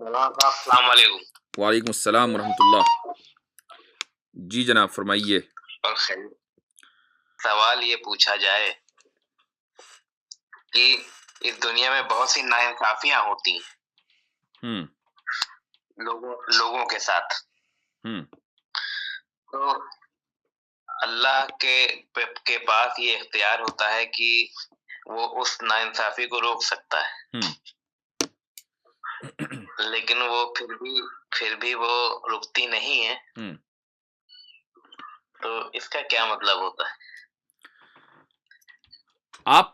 السلام علیکم۔ وعلیکم السلام ورحمۃ اللہ۔ جی جناب فرمائیے۔ اور خیر، سوال یہ پوچھا جائے کہ اس دنیا میں بہت سی ناانصافیاں ہوتی ہیں لوگوں کے ساتھ، تو اللہ کے پاس یہ اختیار ہوتا ہے کہ وہ اس ناانصافی کو روک سکتا ہے، لیکن وہ پھر بھی وہ رکتی نہیں ہے، تو اس کا کیا مطلب ہوتا ہے؟ آپ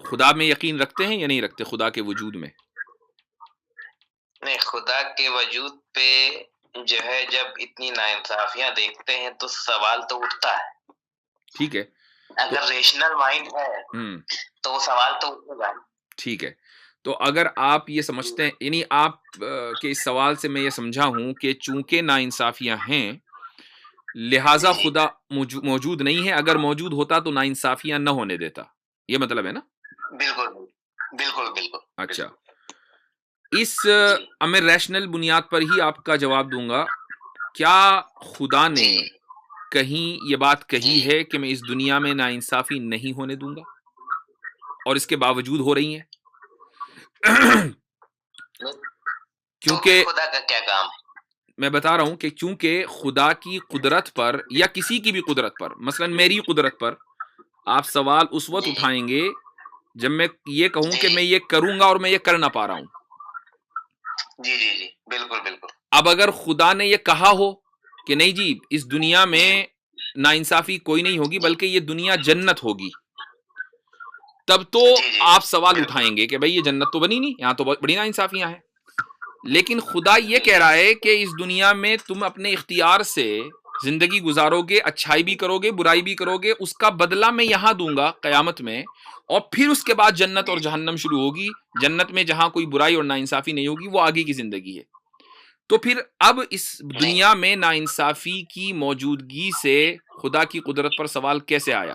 خدا میں یقین رکھتے ہیں یا نہیں رکھتے؟ خدا کے وجود میں؟ نہیں، خدا کے وجود پہ جو ہے جب اتنی ناانصافیاں دیکھتے ہیں تو سوال تو اٹھتا ہے۔ ٹھیک ہے، اگر ریشنل مائنڈ ہے تو وہ سوال تو اٹھے گا۔ ٹھیک ہے، تو اگر آپ یہ سمجھتے ہیں، یعنی آپ کے اس سوال سے میں یہ سمجھا ہوں کہ چونکہ ناانصافیاں ہیں لہٰذا خدا موجود نہیں ہے، اگر موجود ہوتا تو ناانصافیاں نہ ہونے دیتا، یہ مطلب ہے نا؟ بالکل بالکل بالکل۔ اچھا، اس میں ریشنل بنیاد پر ہی آپ کا جواب دوں گا۔ کیا خدا نے کہیں یہ بات کہی ہے کہ میں اس دنیا میں ناانصافی نہیں ہونے دوں گا اور اس کے باوجود ہو رہی ہیں؟ کیونکہ خدا کا کیا کام ہے؟ میں بتا رہا ہوں کہ چونکہ خدا کی قدرت پر یا کسی کی بھی قدرت پر، مثلا میری قدرت پر آپ سوال اس وقت اٹھائیں گے جب میں یہ کہوں کہ میں یہ کروں گا اور میں یہ کر نہ پا رہا ہوں۔ جی جی جی، بالکل بالکل۔ اب اگر خدا نے یہ کہا ہو کہ نہیں جی اس دنیا میں ناانصافی کوئی نہیں ہوگی بلکہ یہ دنیا جنت ہوگی، تب تو آپ سوال اٹھائیں گے کہ بھئی یہ جنت تو بنی نہیں، یہاں تو بہت بڑی ناانصافیاں ہیں۔ لیکن خدا یہ کہہ رہا ہے کہ اس دنیا میں تم اپنے اختیار سے زندگی گزارو گے، اچھائی بھی کرو گے، برائی بھی کرو گے، اس کا بدلہ میں یہاں دوں گا قیامت میں، اور پھر اس کے بعد جنت اور جہنم شروع ہوگی۔ جنت میں جہاں کوئی برائی اور ناانصافی نہیں ہوگی، وہ آگے کی زندگی ہے۔ تو پھر اب اس دنیا میں ناانصافی کی موجودگی سے خدا کی قدرت پر سوال کیسے آیا؟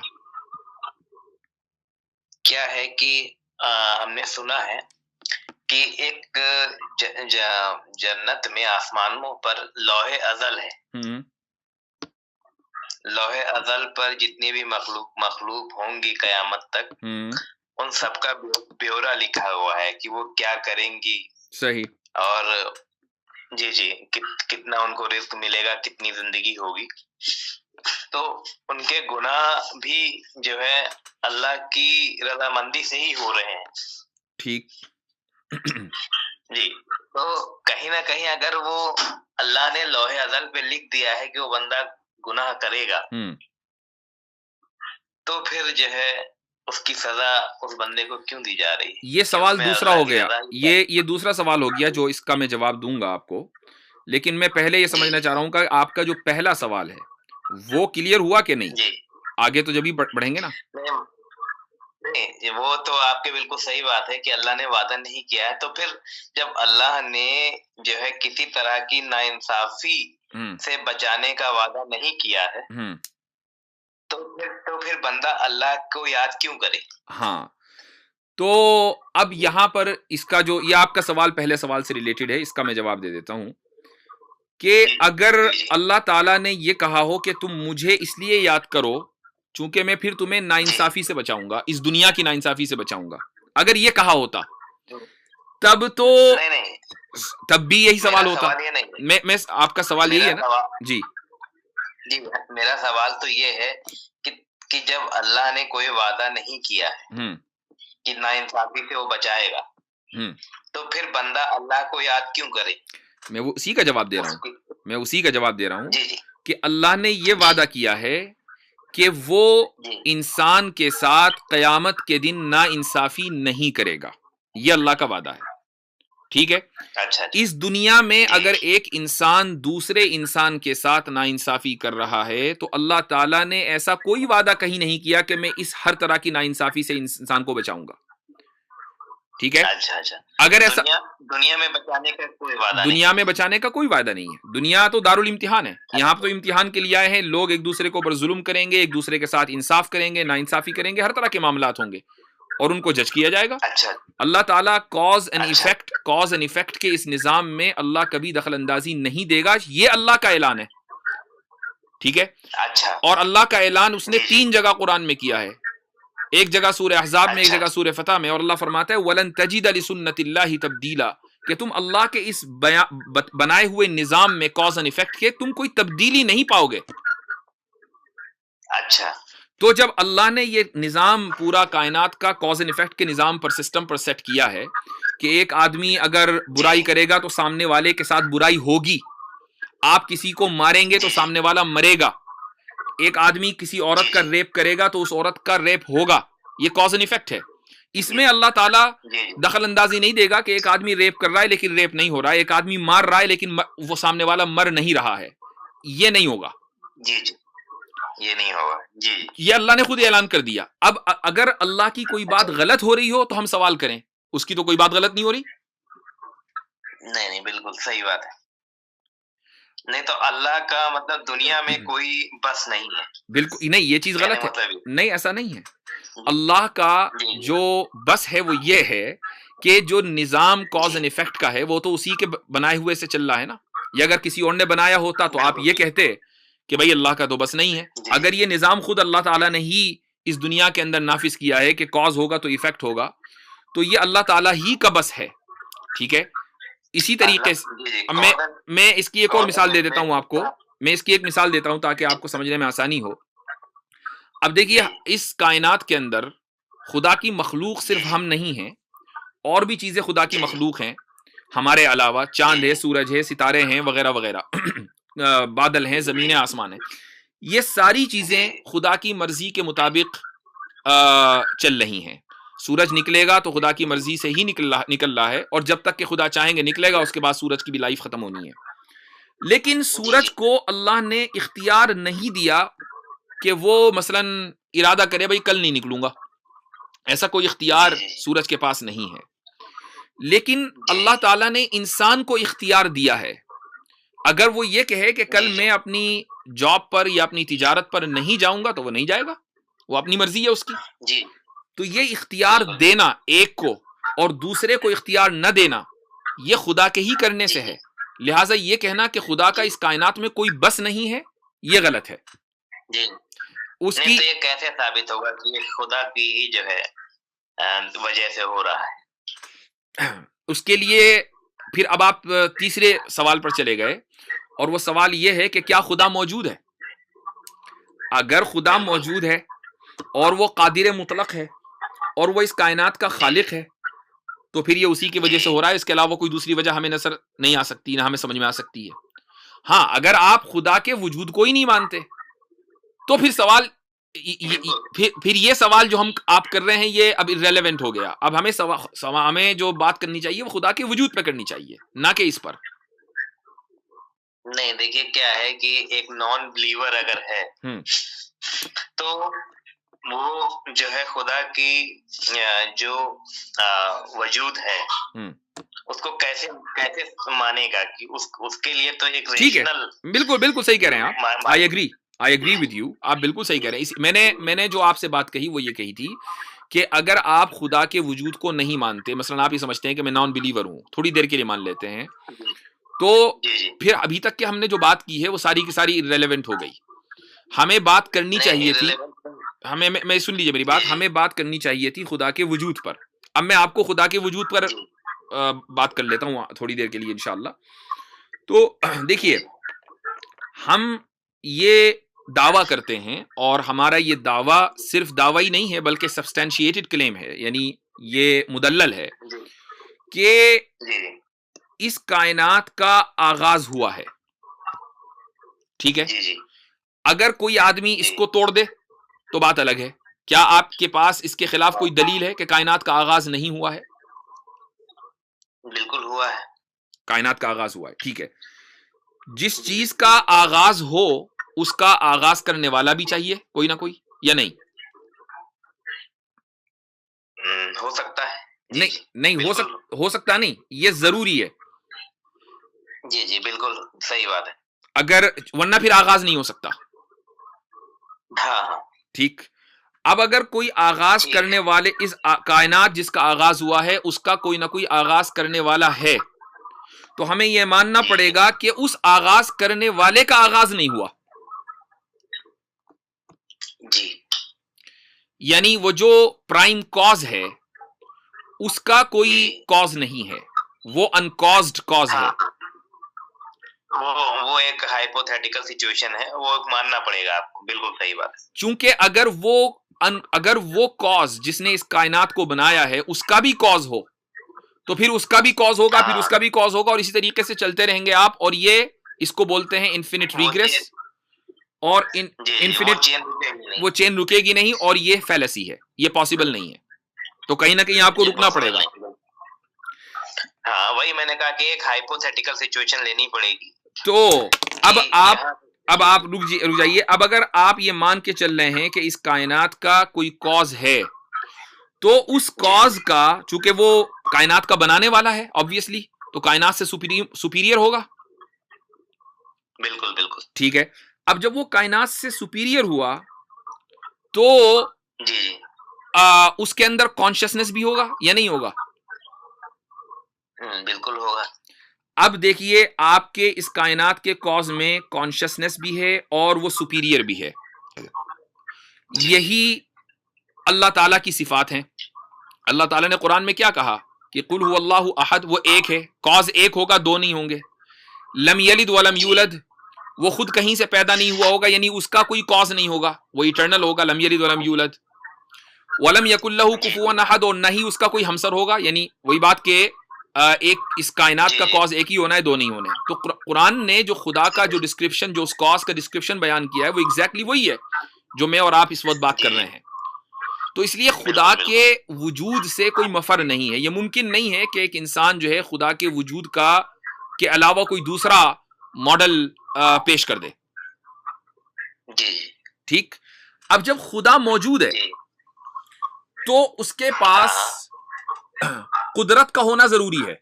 کیا ہے کہ ہم نے سنا ہے کہ ایک جنت میں آسمانوں پر لوح ازل ہے۔ لوح ازل پر جتنی بھی مخلوق ہوں گی قیامت تک، ان سب کا بیورا لکھا ہوا ہے کہ وہ کیا کریں گی، صحیح، اور جی جی کتنا ان کو رزق ملے گا، کتنی زندگی ہوگی۔ تو ان کے گناہ بھی جو ہے اللہ کی رضامندی سے ہی ہو رہے ہیں۔ ٹھیک جی، تو کہیں نہ کہیں اگر وہ اللہ نے لوح ازل پہ لکھ دیا ہے کہ وہ بندہ گناہ کرے گا، تو پھر جو ہے اس کی سزا اس بندے کو کیوں دی جا رہی ہے؟ یہ سوال دوسرا ہو گیا، یہ دوسرا سوال ہو گیا جو اس کا میں جواب دوں گا آپ کو، لیکن میں پہلے یہ سمجھنا چاہ رہا ہوں کہ آپ کا جو پہلا سوال ہے وہ کلیئر ہوا کہ نہیں؟ آگے تو جب ہی بڑھیں گے نا۔ نہیں، وہ تو آپ کے بالکل صحیح بات ہے کہ اللہ نے وعدہ نہیں کیا ہے، تو پھر جب اللہ نے جو ہے کسی طرح کی ناانصافی سے بچانے کا وعدہ نہیں کیا ہے، تو پھر بندہ اللہ کو یاد کیوں کرے؟ ہاں، تو اب یہاں پر اس کا جو یہ آپ کا سوال پہلے سوال سے ریلیٹڈ ہے، اس کا میں جواب دے دیتا ہوں کہ اگر اللہ تعالیٰ نے یہ کہا ہو کہ تم مجھے اس لیے یاد کرو چونکہ میں پھر تمہیں ناانصافی سے بچاؤں گا، اس دنیا کی ناانصافی سے بچاؤں گا، اگر یہ کہا ہوتا تب تو تب بھی یہی سوال ہوتا۔ میں آپ کا سوال یہی ہے نا؟ جی جی، میرا سوال تو یہ ہے کہ جب اللہ نے کوئی وعدہ نہیں کیا ہے کہ ناانصافی سے وہ بچائے گا، تو پھر بندہ اللہ کو یاد کیوں کرے؟ میں وہ اسی کا جواب دے رہا ہوں کہ اللہ نے یہ وعدہ کیا ہے کہ وہ انسان کے ساتھ قیامت کے دن ناانصافی نہیں کرے گا، یہ اللہ کا وعدہ ہے۔ ٹھیک ہے، اس دنیا میں اگر ایک انسان دوسرے انسان کے ساتھ ناانصافی کر رہا ہے تو اللہ تعالیٰ نے ایسا کوئی وعدہ کہیں نہیں کیا کہ میں اس ہر طرح کی ناانصافی سے انسان کو بچاؤں گا۔ ٹھیک ہے، اگر ایسا دنیا میں بچانے کا کوئی وعدہ دنیا میں بچانے کا کوئی وعدہ نہیں ہے۔ دنیا تو دارالامتحان ہے، یہاں تو امتحان کے لیے آئے ہیں لوگ، ایک دوسرے کو پر ظلم کریں گے، ایک دوسرے کے ساتھ انصاف کریں گے، ناانصافی کریں گے، ہر طرح کے معاملات ہوں گے، اور ان کو جج کیا جائے گا. اللہ تعالیٰ کاز اینڈ ایفیکٹ کے اس نظام میں اللہ کبھی دخل اندازی نہیں دے گا. یہ اللہ کا اعلان ہے, ٹھیک ہے. اور اللہ کا اعلان اس نے 3 جگہ قرآن میں کیا ہے. ایک جگہ سورہ احزاب میں, ایک جگہ سورہ فتح میں, اور اللہ فرماتا ہے وَلَن تَجِدَ لِسُنَّتِ اللَّهِ تَبْدِيلًا, کہ تم اللہ کے اس بنائے ہوئے نظام میں کاز اینڈ ایفیکٹ کے تم کوئی تبدیلی نہیں پاؤ گے. تو جب اللہ نے یہ نظام پورا کائنات کا کاز اینڈ ایفیکٹ کے نظام پر, سسٹم پر سیٹ کیا ہے کہ ایک آدمی اگر برائی کرے گا تو سامنے والے کے ساتھ برائی ہوگی, آپ کسی کو ماریں گے تو سامنے والا مرے گا, ایک آدمی کسی عورت کا ریپ کرے گا تو اس عورت کا ریپ ہوگا, یہ کاز اینڈ ایفیکٹ ہے. اس میں اللہ تعالیٰ دخل اندازی نہیں دے گا کہ ایک آدمی ریپ کر رہا ہے لیکن ریپ نہیں ہو رہا ہے, ایک آدمی مار رہا ہے لیکن وہ سامنے والا مر نہیں رہا ہے, یہ نہیں ہوگا. یہ نہیں ہوگا. یہ اللہ نے خود اعلان کر دیا. اب اگر اللہ کی کوئی بات غلط ہو رہی ہو تو ہم سوال کریں, اس کی تو کوئی بات غلط نہیں ہو رہی. نہیں بالکل صحیح بات ہے. نہیں تو اللہ کا مطلب دنیا میں کوئی بس نہیں ہے. بالکل نہیں, یہ چیز غلط ہے. نہیں, ایسا نہیں ہے. اللہ کا جو بس ہے وہ یہ ہے کہ جو نظام کاز اینڈ ایفیکٹ کا ہے وہ تو اسی کے بنائے ہوئے سے چل رہا ہے نا. یہ اگر کسی اور نے بنایا ہوتا تو آپ یہ کہتے کہ بھائی اللہ کا تو بس نہیں ہے. اگر یہ نظام خود اللہ تعالیٰ نے ہی اس دنیا کے اندر نافذ کیا ہے کہ کاز ہوگا تو ایفیکٹ ہوگا, تو یہ اللہ تعالیٰ ہی کا بس ہے, ٹھیک ہے. اسی طریقے سے میں اس کی ایک اور مثال دے دیتا ہوں آپ کو, میں اس کی ایک مثال دیتا ہوں تاکہ آپ کو سمجھنے میں آسانی ہو. اب دیکھیے, اس کائنات کے اندر خدا کی مخلوق صرف ہم نہیں ہیں, اور بھی چیزیں خدا کی مخلوق ہیں ہمارے علاوہ. چاند ہے, سورج ہے, ستارے ہیں, وغیرہ وغیرہ, بادل ہیں, زمینیں, آسمان ہیں. یہ ساری چیزیں خدا کی مرضی کے مطابق چل رہی ہیں. سورج نکلے گا تو خدا کی مرضی سے ہی نکل رہا ہے, اور جب تک کہ خدا چاہیں گے نکلے گا, اس کے بعد سورج کی بھی لائف ختم ہونی ہے. لیکن سورج کو اللہ نے اختیار نہیں دیا کہ وہ مثلا ارادہ کرے بھائی کل نہیں نکلوں گا, ایسا کوئی اختیار سورج کے پاس نہیں ہے. لیکن اللہ تعالیٰ نے انسان کو اختیار دیا ہے. اگر وہ یہ کہے کہ کل میں اپنی جاب پر یا اپنی تجارت پر نہیں جاؤں گا تو وہ نہیں جائے گا, وہ اپنی مرضی ہے اس کی. تو یہ اختیار دینا ایک کو اور دوسرے کو اختیار نہ دینا, یہ خدا کے ہی کرنے سے ہے. لہٰذا یہ کہنا کہ خدا کا اس کائنات میں کوئی بس نہیں ہے, یہ غلط ہے. اس کی یہ کیسے ثابت ہوگا کہ یہ خدا کی ہی جو ہے وجہ سے ہو رہا ہے؟ اس کے لیے پھر اب آپ تیسرے سوال پر چلے گئے, اور وہ سوال یہ ہے کہ کیا خدا موجود ہے؟ اگر خدا موجود ہے اور وہ قادر مطلق ہے اور وہ اس کائنات کا خالق ہے تو پھر یہ اسی کی وجہ سے ہو رہا ہے, اس کے علاوہ کوئی دوسری وجہ ہمیں نظر نہیں آ سکتی, نہ ہمیں سمجھ میں آ سکتی ہے. ہاں, اگر آپ خدا کے وجود کو ہی نہیں مانتے تو پھر سوال پھر یہ سوال جو آپ کر رہے ہیں یہ اب irrelevant ہو گیا. اب ہمیں جو بات کرنی چاہیے وہ خدا کے وجود پہ کرنی چاہیے, نہ کہ اس پر. نہیں دیکھیے کیا ہے کہ ایک نان بلیور اگر ہے تو وہ جو ہے خدا کی جو وجود ہے اس کو کیسے مانے گا کہ اس کے لیے تو ایک ریشنل. بالکل صحیح کہہ رہے ہیں آپ. I agree with you. آپ بالکل صحیح کہہ رہے ہیں. میں نے جو آپ سے بات کہی وہ یہ کہی تھی کہ اگر آپ خدا کے وجود کو نہیں مانتے, مثلا آپ یہ سمجھتے ہیں کہ میں نان بلیور ہوں, تھوڑی دیر کے لیے مان لیتے ہیں, تو پھر ابھی تک کہ ہم نے جو بات کی ہے وہ ساری کی ساری irrelevant ہو گئی. ہمیں بات کرنی چاہیے تھی, میں سن لیجیے میری بات, ہمیں بات کرنی چاہیے تھی خدا کے وجود پر. اب میں آپ کو خدا کے وجود پر بات کر لیتا ہوں تھوڑی دیر کے لیے انشاءاللہ. تو دیکھیے, ہم یہ دعویٰ کرتے ہیں, اور ہمارا یہ دعویٰ صرف دعویٰ ہی نہیں ہے بلکہ سبسٹینشیٹڈ کلیم ہے, یعنی یہ مدلل ہے کہ اس کائنات کا آغاز ہوا ہے. ٹھیک ہے, اگر کوئی آدمی اس کو توڑ دے تو بات الگ ہے. کیا آپ کے پاس اس کے خلاف کوئی دلیل ہے کہ کائنات کا آغاز نہیں ہوا ہے؟ بالکل ہوا ہے, کائنات کا آغاز ہوا ہے. ٹھیک ہے, جس چیز کا آغاز ہو اس کا آغاز کرنے والا بھی چاہیے کوئی نہ کوئی, یا نہیں؟ ہو سکتا ہے. نہیں ہو سکتا نہیں, یہ ضروری ہے. جی بالکل صحیح بات ہے. اگر ورنہ پھر آغاز نہیں ہو سکتا. ہاں ٹھیک. اب اگر کوئی آغاز کرنے والے اس کائنات جس کا آغاز ہوا ہے اس کا کوئی نہ کوئی آغاز کرنے والا ہے تو ہمیں یہ ماننا پڑے گا کہ اس آغاز کرنے والے کا آغاز نہیں ہوا. یعنی وہ جو پرائم کاز ہے اس کا کوئی کاز نہیں ہے, وہ انکازڈ کاز ہے. وہ ایک ہائپوتھیٹیکل سچویشن ہے, وہ ماننا پڑے گا آپ کو, بالکل صحیح بات. چونکہ اگر وہ کاز جس نے اس کائنات کو بنایا ہے اس کا بھی کاز ہو تو پھر اس کا بھی کاز ہوگا, پھر اس کا بھی کاز ہوگا, اور اسی طریقے سے چلتے رہیں گے آپ. اور یہ اس کو بولتے ہیں انفینٹ ریگریس, اور انفینٹ وہ چین رکے گی نہیں, اور یہ فیلسی ہے, یہ پاسبل نہیں ہے. تو کہیں نہ کہیں آپ کو رکنا پڑے گا. ہاں وہی میں نے کہا کہ ایک ہائپوتھیٹیکل سچویشن لینی پڑے گی. تو اب آپ رک جائیے. اب اگر آپ یہ مان کے چل رہے ہیں کہ اس کائنات کا کوئی کاز ہے تو اس کاز کا, چونکہ وہ کائنات کا بنانے والا ہے آبویسلی, تو کائنات سے سپیریئر ہوگا. بالکل بالکل ٹھیک ہے. اب جب وہ کائنات سے سپیریئر ہوا تو اس کے اندر کانشسنس بھی ہوگا یا نہیں ہوگا؟ بالکل ہوگا. اب دیکھیے, آپ کے اس کائنات کے کاز میں کانشسنس بھی ہے اور وہ سپیریئر بھی ہے. یہی اللہ تعالیٰ کی صفات ہیں. اللہ تعالیٰ نے قرآن میں کیا کہا کہ قل هو اللہ احد, وہ ایک ہے, کاز ایک ہوگا, دو نہیں ہوں گے. لم یلد ولم یولد, وہ خود کہیں سے پیدا نہیں ہوا ہوگا, یعنی اس کا کوئی کاز نہیں ہوگا, وہ ایٹرنل ہوگا. لم یلد ولم یولد. ولم یکن لہ کفوا احد, اور نہ ہی اس کا کوئی ہمسر ہوگا, یعنی وہی بات کہ ایک اس کائنات کا کاز ایک ہی ہونا ہے, دو نہیں ہونا ہے. تو قرآن نے جو خدا کا جو ڈسکرپشن, جو اس کاز کا ڈسکرپشن بیان کیا ہے وہ ایگزیکٹلی وہی ہے جو میں اور آپ اس وقت بات کر رہے ہیں. تو اس لیے خدا کے وجود سے کوئی مفر نہیں ہے. یہ ممکن نہیں ہے کہ ایک انسان جو ہے خدا کے وجود کا کے علاوہ کوئی دوسرا ماڈل پیش کر دے. ٹھیک. اب جب خدا موجود ہے تو اس کے پاس قدرت کا ہونا ضروری ہے.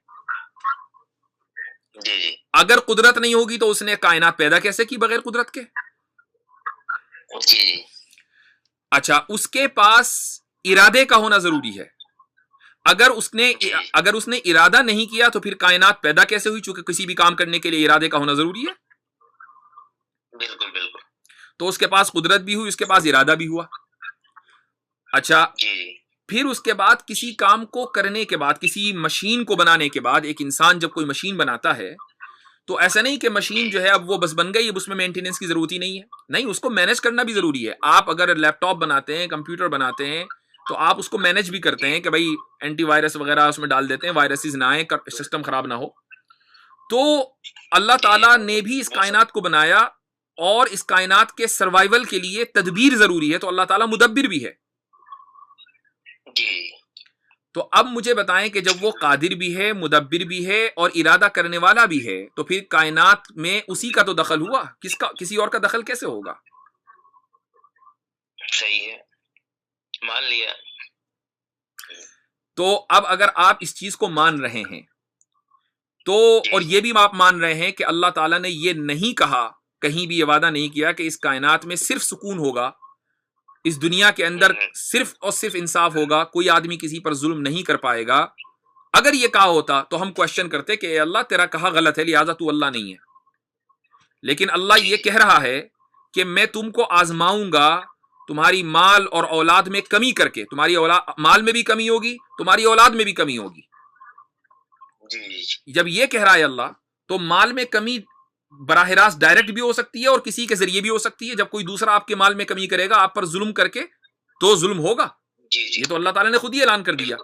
اگر قدرت نہیں ہوگی تو اس نے کائنات پیدا کیسے کی بغیر قدرت کے؟ اچھا, اس کے پاس ارادے کا ہونا ضروری ہے. اگر اس نے ارادہ نہیں کیا تو پھر کائنات پیدا کیسے ہوئی؟ چونکہ کسی بھی کام کرنے کے لیے ارادے کا ہونا ضروری ہے. بالکل بالکل. تو اس کے پاس قدرت بھی ہوئی, اس کے پاس ارادہ بھی ہوا. اچھا, پھر اس کے بعد کسی کام کو کرنے کے بعد, کسی مشین کو بنانے کے بعد, ایک انسان جب کوئی مشین بناتا ہے تو ایسا نہیں کہ مشین جو ہے اب وہ بس بن گئی, اب اس میں مینٹیننس کی ضرورت ہی نہیں ہے. نہیں, اس کو مینج کرنا بھی ضروری ہے. آپ اگر لیپ ٹاپ بناتے ہیں, کمپیوٹر بناتے ہیں, تو آپ اس کو مینج بھی کرتے ہیں کہ بھائی اینٹی وائرس وغیرہ اس میں ڈال دیتے ہیں, وائرسز نہ آئیں, سسٹم خراب نہ ہو. تو اللہ تعالیٰ نے بھی اس کائنات کو بنایا, اور اس کائنات کے سروائیول کے لیے تدبیر ضروری ہے. تو اللہ تعالیٰ مدبر بھی ہے. تو اب مجھے بتائیں کہ جب وہ قادر بھی ہے, مدبر بھی ہے, اور ارادہ کرنے والا بھی ہے, تو پھر کائنات میں اسی کا تو دخل ہوا, کسی اور کا دخل کیسے ہوگا؟ صحیح ہے, مان لیا. تو اب اگر آپ اس چیز کو مان رہے ہیں تو, اور یہ بھی آپ مان رہے ہیں کہ اللہ تعالیٰ نے یہ نہیں کہا, کہیں بھی یہ وعدہ نہیں کیا کہ اس کائنات میں صرف سکون ہوگا, اس دنیا کے اندر صرف اور صرف انصاف ہوگا, کوئی آدمی کسی پر ظلم نہیں کر پائے گا. اگر یہ کہا ہوتا تو ہم کوشچن کرتے کہ اے اللہ تیرا کہا غلط ہے, لہذا تو اللہ نہیں ہے. لیکن اللہ یہ کہہ رہا ہے کہ میں تم کو آزماؤں گا تمہاری مال اور اولاد میں کمی کر کے. تمہاری مال میں بھی کمی ہوگی, تمہاری اولاد میں بھی کمی ہوگی. جب یہ کہہ رہا ہے اللہ, تو مال میں کمی براہ راست ڈائریکٹ بھی ہو سکتی ہے اور کسی کے ذریعے بھی ہو سکتی ہے. جب کوئی دوسرا آپ کے مال میں کمی کرے گا آپ پر ظلم کر کے, تو ظلم ہوگا. یہ تو اللہ تعالیٰ نے خود ہی اعلان کر دیا.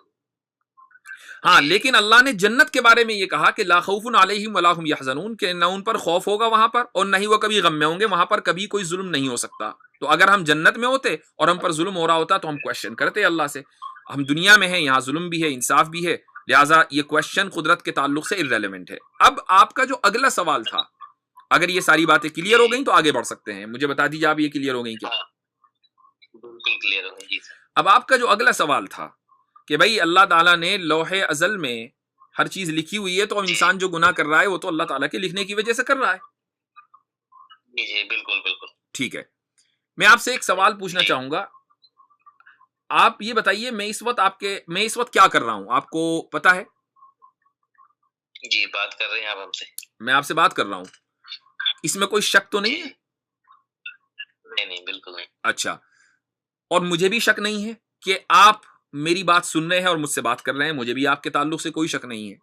ہاں, لیکن اللہ نے جنت کے بارے میں یہ کہا کہ لا خوف علیہم ولا هم یحزنون, کہ نہ ان پر خوف ہوگا وہاں پر, اور نہ ہی وہ کبھی غم میں ہوں گے. وہاں پر کبھی کوئی ظلم نہیں ہو سکتا. تو اگر ہم جنت میں ہوتے اور ہم پر ظلم ہو رہا ہوتا تو ہم کوشچن کرتے اللہ سے. ہم دنیا میں ہیں, یہاں ظلم بھی ہے, انصاف بھی ہے, لہٰذا یہ کوشچن قدرت کے تعلق سے ارریلیونٹ ہے. اب آپ کا جو اگلا سوال تھا, اگر یہ ساری باتیں کلیئر ہو گئیں تو آگے بڑھ سکتے ہیں. مجھے بتا دیجیے آپ یہ کلیئر ہو گئیں کیا؟ بالکل کلیئر ہو گئی. اب آپ کا جو اگلا سوال تھا کہ بھائی اللہ تعالیٰ نے لوح ازل میں ہر چیز لکھی ہوئی ہے, تو انسان جو گناہ کر رہا ہے وہ تو اللہ تعالیٰ کے لکھنے کی وجہ سے کر رہا ہے. جی بالکل بالکل ٹھیک ہے. میں آپ سے ایک سوال پوچھنا چاہوں گا آپ یہ بتائیے میں اس وقت کیا کر رہا ہوں آپ کو پتا ہے؟ جی بات کر رہے ہیں آپ ہم سے. میں آپ سے بات کر رہا ہوں. اس میں کوئی شک تو نہیں ہے؟ نہیں بالکل نہیں. اچھا. اور مجھے بھی شک نہیں ہے کہ آپ میری بات سن رہے ہیں اور مجھ سے بات کر رہے ہیں. مجھے بھی آپ کے تعلق سے کوئی شک نہیں ہے.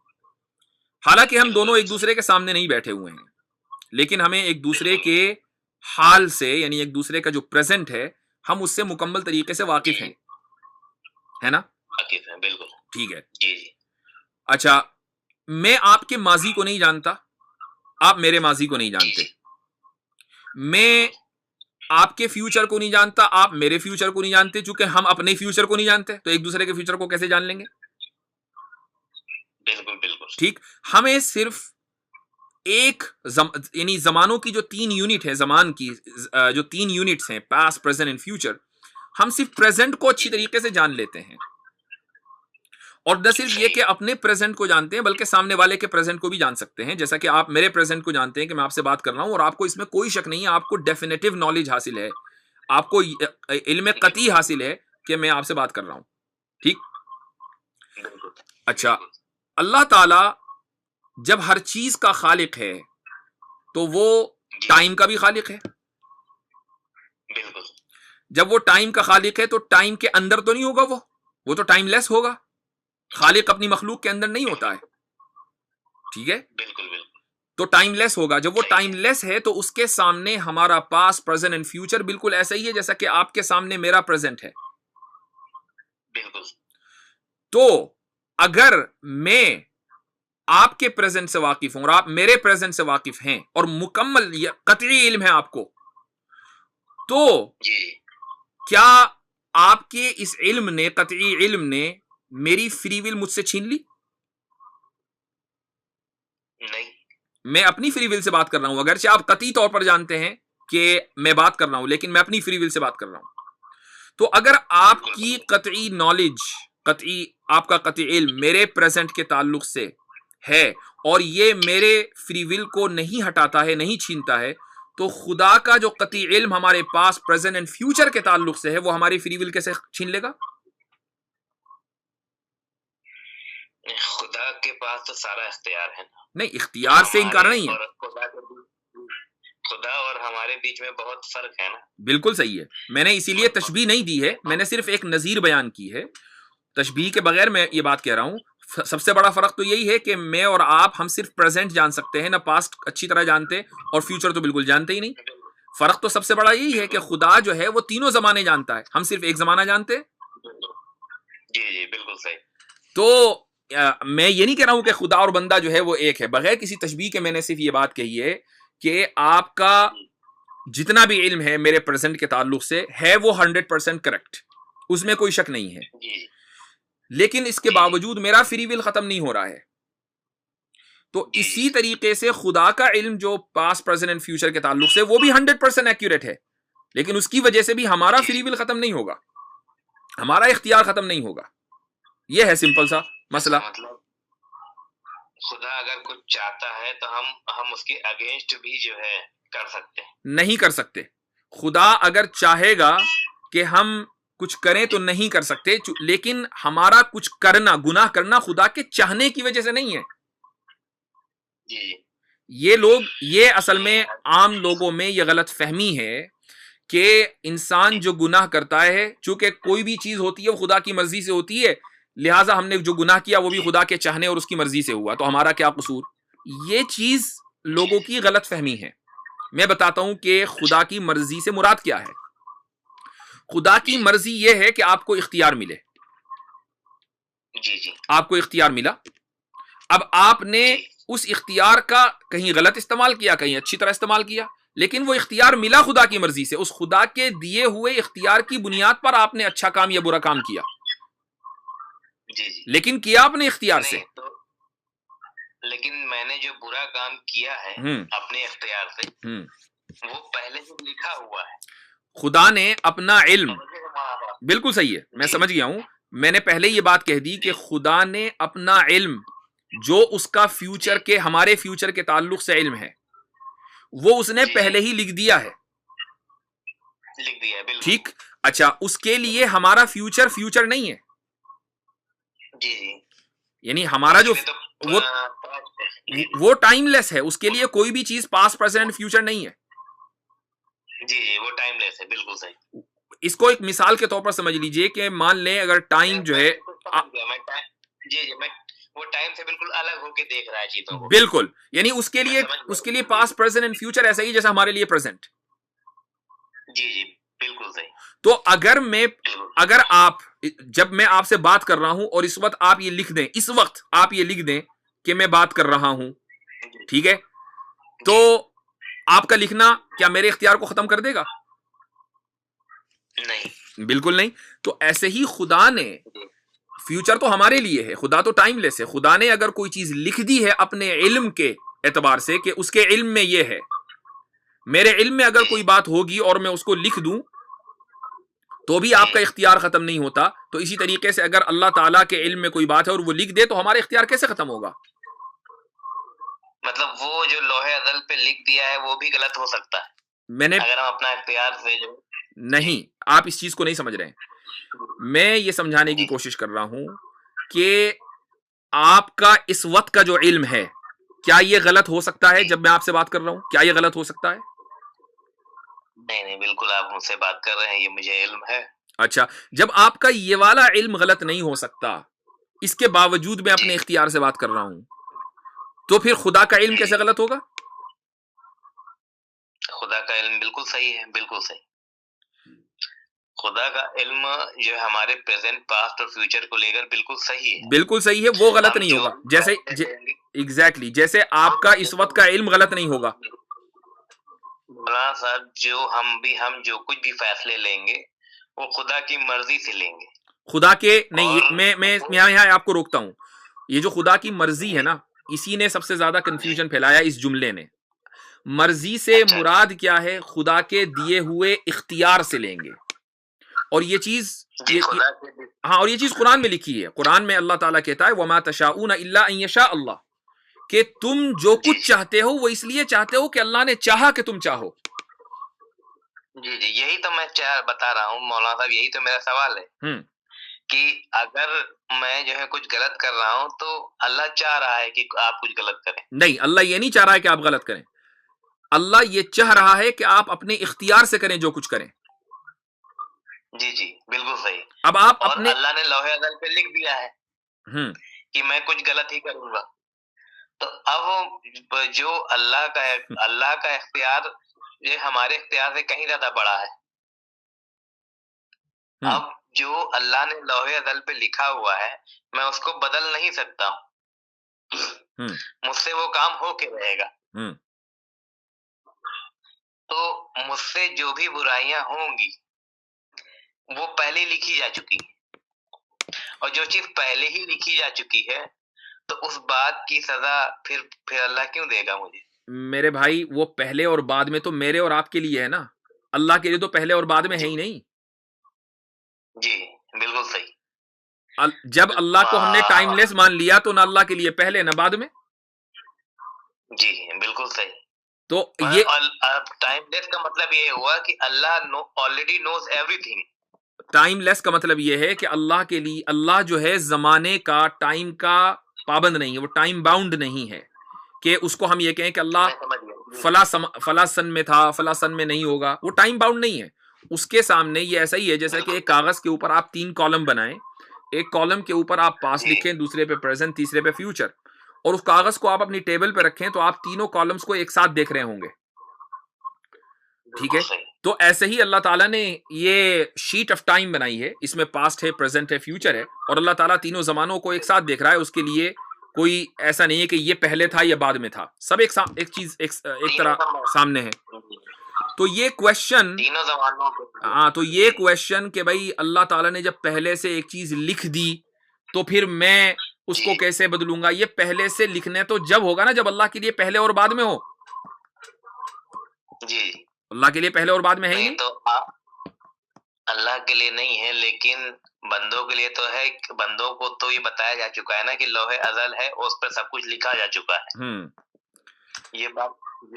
حالانکہ ہم دونوں ایک دوسرے کے سامنے نہیں بیٹھے ہوئے ہیں، لیکن ہمیں ایک دوسرے کے حال سے، یعنی ایک دوسرے کا جو پریزنٹ ہے، ہم اس سے مکمل طریقے سے واقف ہیں، ہے نا؟ واقف ہیں بالکل. ٹھیک ہے. جی جی. اچھا، میں آپ کے ماضی کو نہیں جانتا، آپ میرے ماضی کو نہیں جانتے. میں آپ کے فیوچر کو نہیں جانتا، آپ میرے فیوچر کو نہیں جانتے. چونکہ ہم اپنے فیوچر کو نہیں جانتے تو ایک دوسرے کے فیوچر کو کیسے جان لیں گے؟ بالکل بالکل ٹھیک. ہمیں صرف ایک یعنی زمانوں کی جو 3 یونٹ ہے، زمان کی جو 3 یونٹس ہیں، پاسٹ، پریزنٹ اینڈ فیوچر، ہم صرف پریزنٹ کو اچھی طریقے سے جان لیتے ہیں. اور نہ صرف یہ کہ اپنے پریزنٹ کو جانتے ہیں بلکہ سامنے والے کے پریزنٹ کو بھی جان سکتے ہیں. جیسا کہ آپ میرے پریزنٹ کو جانتے ہیں کہ میں آپ سے بات کر رہا ہوں، اور آپ کو اس میں کوئی شک نہیں ہے، آپ کو ڈیفینیٹو نالج حاصل ہے، آپ کو علم قطعی حاصل ہے کہ میں آپ سے بات کر رہا ہوں. ٹھیک. اچھا، اللہ تعالی جب ہر چیز کا خالق ہے تو وہ ٹائم کا بھی خالق ہے. جب وہ ٹائم کا خالق ہے تو ٹائم کے اندر تو نہیں ہوگا، وہ تو ٹائم لیس ہوگا. خالق اپنی مخلوق کے اندر نہیں ہوتا ہے. ٹھیک ہے. بالکل بالکل. تو ٹائم لیس ہوگا. جب وہ ٹائم لیس ہے تو اس کے سامنے ہمارا پاسٹ، پریزنٹ اینڈ فیوچر بالکل ایسا ہی ہے جیسا کہ آپ کے سامنے میرا پریزنٹ ہے. بالکل. تو اگر میں آپ کے پریزنٹ سے واقف ہوں اور آپ میرے پریزنٹ سے واقف ہیں اور مکمل قطعی علم ہے آپ کو، تو کیا آپ کے اس علم نے، قطعی علم نے، میری فری ول مجھ سے چھین لی؟ نہیں. میں اپنی فری ول سے بات کر رہا ہوں. اگرچہ آپ قطعی طور پر جانتے ہیں کہ میں بات کر رہا ہوں، لیکن میں اپنی فری ول سے بات کر رہا ہوں. تو اگر آپ کی قطعی نالج، آپ کا قطعی علم میرے پریزنٹ کے تعلق سے ہے اور یہ میرے فری ول کو نہیں ہٹاتا ہے، نہیں چھینتا ہے، تو خدا کا جو قطعی علم ہمارے پاس پریزنٹ اینڈ فیوچر کے تعلق سے ہے وہ ہماری فری ول کیسے چھین لے گا؟ خدا کے پاس تو سارا اختیار ہے. نہیں، اختیار سے انکار نہیں ہے. خدا اور ہمارے بیچ میں بہت فرق ہے نا. بالکل صحیح ہے. میں نے اسی لیے تشبیہ نہیں دی ہے، میں نے صرف ایک نظیر بیان کی ہے. تشبیہ کے بغیر میں یہ بات کہہ رہا ہوں. سب سے بڑا فرق تو یہی ہے کہ میں اور آپ، ہم صرف پریزنٹ جان سکتے ہیں، نہ پاسٹ اچھی طرح جانتے اور فیوچر تو بالکل جانتے ہی نہیں. فرق تو سب سے بڑا یہی ہے کہ خدا جو ہے وہ تینوں زمانے جانتا ہے، ہم صرف ایک زمانہ جانتے. جی جی بالکل صحیح. تو میں یہ نہیں کہہ رہا ہوں کہ خدا اور بندہ جو ہے وہ ایک ہے. بغیر کسی تشبیہ کے میں نے صرف یہ بات کہی ہے کہ آپ کا جتنا بھی علم ہے میرے پریزنٹ کے تعلق سے ہے وہ 100% کریکٹ، اس میں کوئی شک نہیں ہے. لیکن اس کے باوجود میرا فری ول ختم نہیں ہو رہا ہے. تو اسی طریقے سے خدا کا علم جو پاسٹ، پریزنٹ اینڈ فیوچر کے تعلق سے وہ بھی 100% ایکوریٹ ہے، لیکن اس کی وجہ سے بھی ہمارا فری ول ختم نہیں ہوگا، ہمارا اختیار ختم نہیں ہوگا. یہ ہے سمپل سا مسئلہ. مطلب خدا اگر کچھ چاہتا ہے تو ہم اس کے اگینسٹ بھی جو ہے کر سکتے ہیں؟ نہیں کر سکتے. خدا اگر چاہے گا کہ ہم کچھ کریں تو نہیں کر سکتے، لیکن ہمارا کچھ کرنا، گناہ کرنا خدا کے چاہنے کی وجہ سے نہیں ہے. یہ اصل میں عام لوگوں میں یہ غلط فہمی ہے کہ انسان جو گناہ کرتا ہے، چونکہ کوئی بھی چیز ہوتی ہے وہ خدا کی مرضی سے ہوتی ہے، لہٰذا ہم نے جو گناہ کیا وہ بھی خدا کے چاہنے اور اس کی مرضی سے ہوا، تو ہمارا کیا قصور؟ یہ چیز لوگوں کی غلط فہمی ہے. میں بتاتا ہوں کہ خدا کی مرضی سے مراد کیا ہے. خدا کی مرضی یہ ہے کہ آپ کو اختیار ملے. آپ کو اختیار ملا، اب آپ نے اس اختیار کا کہیں غلط استعمال کیا، کہیں اچھی طرح استعمال کیا، لیکن وہ اختیار ملا خدا کی مرضی سے. اس خدا کے دیے ہوئے اختیار کی بنیاد پر آپ نے اچھا کام یا برا کام کیا، لیکن کیا آپ نے اختیار سے. لیکن میں نے جو برا کام کیا ہے اپنے اختیار سے، وہ پہلے سے لکھا ہوا ہے. خدا نے اپنا علم، بالکل صحیح ہے، میں سمجھ گیا ہوں. میں نے پہلے یہ بات کہہ دی کہ خدا نے اپنا علم جو اس کا فیوچر کے، ہمارے فیوچر کے تعلق سے علم ہے، وہ اس نے پہلے ہی لکھ دیا ہے. ٹھیک. اچھا اس کے لیے ہمارا فیوچر نہیں ہے. جی جی یعنی ہمارا جو وہ ٹائم لیس ہے, اس کے لیے کوئی بھی چیز پاسٹ پریزنٹ فیوچر نہیں ہے. جی جی وہ ٹائم لیس ہے, بالکل صحیح. اس کو ایک مثال کے طور پر سمجھ لیجئے کہ مان لیں اگر ٹائم جو ہے جی جی میں وہ ٹائم سے بالکل الگ ہو کے دیکھ رہا ہے چیزوں کو. بالکل, یعنی اس کے لیے پاسٹ پریزنٹ اینڈ فیوچر ایسا ہی جیسا ہمارے لیے پریزنٹ. جی جی بالکل صحیح. تو اگر آپ جب میں آپ سے بات کر رہا ہوں اور اس وقت آپ یہ لکھ دیں کہ میں بات کر رہا ہوں, ٹھیک ہے, تو آپ کا لکھنا کیا میرے اختیار کو ختم کر دے گا؟ نہیں, بالکل نہیں. تو ایسے ہی خدا نے فیوچر تو ہمارے لیے ہے, خدا تو ٹائم لیس ہے. خدا نے اگر کوئی چیز لکھ دی ہے اپنے علم کے اعتبار سے کہ اس کے علم میں یہ ہے, میرے علم میں اگر کوئی بات ہوگی اور میں اس کو لکھ دوں تو بھی آپ کا اختیار ختم نہیں ہوتا. تو اسی طریقے سے اگر اللہ تعالیٰ کے علم میں کوئی بات ہے اور وہ لکھ دے تو ہمارا اختیار کیسے ختم ہوگا؟ مطلب وہ جو لوح ازل پہ لکھ دیا ہے وہ بھی غلط ہو سکتا ہے, میں نے اگر ہم اپنا اختیار سے جو نہیں, آپ اس چیز کو نہیں سمجھ رہے ہیں. میں یہ سمجھانے کی کوشش کر رہا ہوں کہ آپ کا اس وقت کا جو علم ہے کیا یہ غلط ہو سکتا ہے؟ جب میں آپ سے بات کر رہا ہوں کیا یہ غلط ہو سکتا ہے؟ نہیں بالکل آپ مجھ سے بات کر رہے ہیں, یہ مجھے علم ہے. اچھا, جب آپ کا یہ والا علم غلط نہیں ہو سکتا, اس کے باوجود میں اپنے اختیار سے بات کر رہا ہوں, تو پھر خدا کا علم کیسے غلط ہوگا؟ خدا کا علم بالکل صحیح ہے, بالکل صحیح. خدا کا علم جو ہے ہمارے پریزنٹ, پاسٹ اور فیوچر کو لے کر بالکل صحیح ہے. بالکل صحیح ہے, وہ غلط نہیں ہوگا. جیسے ایگزیکٹلی جیسے آپ کا اس وقت کا علم غلط نہیں ہوگا. مولانا صاحب ہم جو کچھ بھی فیصلے لیں گے وہ خدا کی مرضی سے لیں گے. خدا کے نہیں, میں یہاں آپ کو روکتا ہوں. یہ جو خدا کی مرضی ہے نا, اسی نے سب سے زیادہ کنفیوژن پھیلایا اس جملے نے. مرضی سے مراد کیا ہے؟ خدا کے دیے ہوئے اختیار سے لیں گے. اور یہ چیز ہاں, اور یہ چیز قرآن میں لکھی ہے. قرآن میں اللہ تعالیٰ کہتا ہے وَمَا تَشَاءُونَ إِلَّا أَن يَشَاءَ اللَّهُ, کہ تم جو کچھ چاہتے ہو وہ اس لیے چاہتے ہو کہ اللہ نے چاہا کہ تم چاہو. جی جی یہی تو میں بتا رہا ہوں مولانا صاحب, یہی تو میرا سوال ہے کہ اگر میں جو ہے کچھ غلط کر رہا ہوں تو اللہ چاہ رہا ہے کہ آپ کچھ غلط کریں. نہیں, اللہ یہ نہیں چاہ رہا ہے کہ آپ غلط کریں. اللہ یہ چاہ رہا ہے کہ آپ اپنے اختیار سے کریں جو کچھ کریں. جی جی بالکل صحیح. اب آپ اور اللہ نے لوح ازل پہ لکھ دیا ہے کہ میں کچھ غلط ہی کروں گا, تو اب جو اللہ کا اختیار یہ ہمارے اختیار سے کہیں زیادہ بڑا ہے. اب جو اللہ نے لوح ازل پہ لکھا ہوا ہے میں اس کو بدل نہیں سکتا ہوں, مجھ سے وہ کام ہو کے رہے گا. تو مجھ سے جو بھی برائیاں ہوں گی وہ پہلے لکھی جا چکی ہے, اور جو چیز پہلے ہی لکھی جا چکی ہے تو اس بات کی سزا پھر اللہ کیوں دے گا مجھے؟ میرے بھائی وہ پہلے اور بعد میں تو میرے اور آپ کے لیے ہے نا, اللہ کے لیے تو پہلے اور بعد میں ہے ہی نہیں. جی بالکل صحیح. جب اللہ کو ہم نے ٹائم لیس مان لیا تو نہ اللہ کے لیے پہلے نہ بعد میں. جی بالکل صحیح. تو یہ ٹائم لیس کا مطلب یہ ہوا کہ اللہ already knows everything. Timeless کا مطلب یہ ہے کہ اللہ کے لیے, اللہ جو ہے زمانے کا, ٹائم کا پابند نہیں ہے, وہ ٹائم باؤنڈ نہیں ہے کہ اس کو ہم یہ کہیں کہ اللہ فلاں سن میں تھا فلاں سن میں نہیں ہوگا. وہ ٹائم باؤنڈ نہیں ہے. اس کے سامنے یہ ایسا ہی ہے جیسا کہ ایک کاغذ کے اوپر آپ 3 کالم بنائیں, ایک کالم کے اوپر آپ پاسٹ لکھیں, دوسرے پہ پریزنٹ, تیسرے پہ فیوچر, اور اس کاغذ کو آپ اپنی ٹیبل پہ رکھیں تو آپ تینوں کالمز کو ایک ساتھ دیکھ رہے ہوں گے. ٹھیک ہے, تو ایسے ہی اللہ تعالیٰ نے یہ شیٹ آف ٹائم بنائی ہے, اس میں پاسٹ ہے, پریزنٹ ہے, فیوچر ہے, اور اللہ تعالیٰ تینوں زمانوں کو ایک ساتھ دیکھ رہا ہے. اس کے لیے کوئی ایسا نہیں ہے کہ یہ پہلے تھا یا بعد میں تھا, سب ایک چیز ایک طرح سامنے ہے. تو یہ کویشچن کہ بھائی اللہ تعالیٰ نے جب پہلے سے ایک چیز لکھ دی تو پھر میں اس کو کیسے بدلوں گا, یہ پہلے سے لکھنے تو جب ہوگا نا جب اللہ کے لیے پہلے اور بعد میں ہو. جی اللہ کے لیے پہلے اور بعد میں ہے ہی نہیں. تو اللہ کے لیے نہیں ہے لیکن بندوں کے لیے تو ہے. بندوں کو تو یہ بتایا جا چکا ہے نا کہ لوح ازل ہے, اس پر سب کچھ لکھا جا چکا ہے. یہ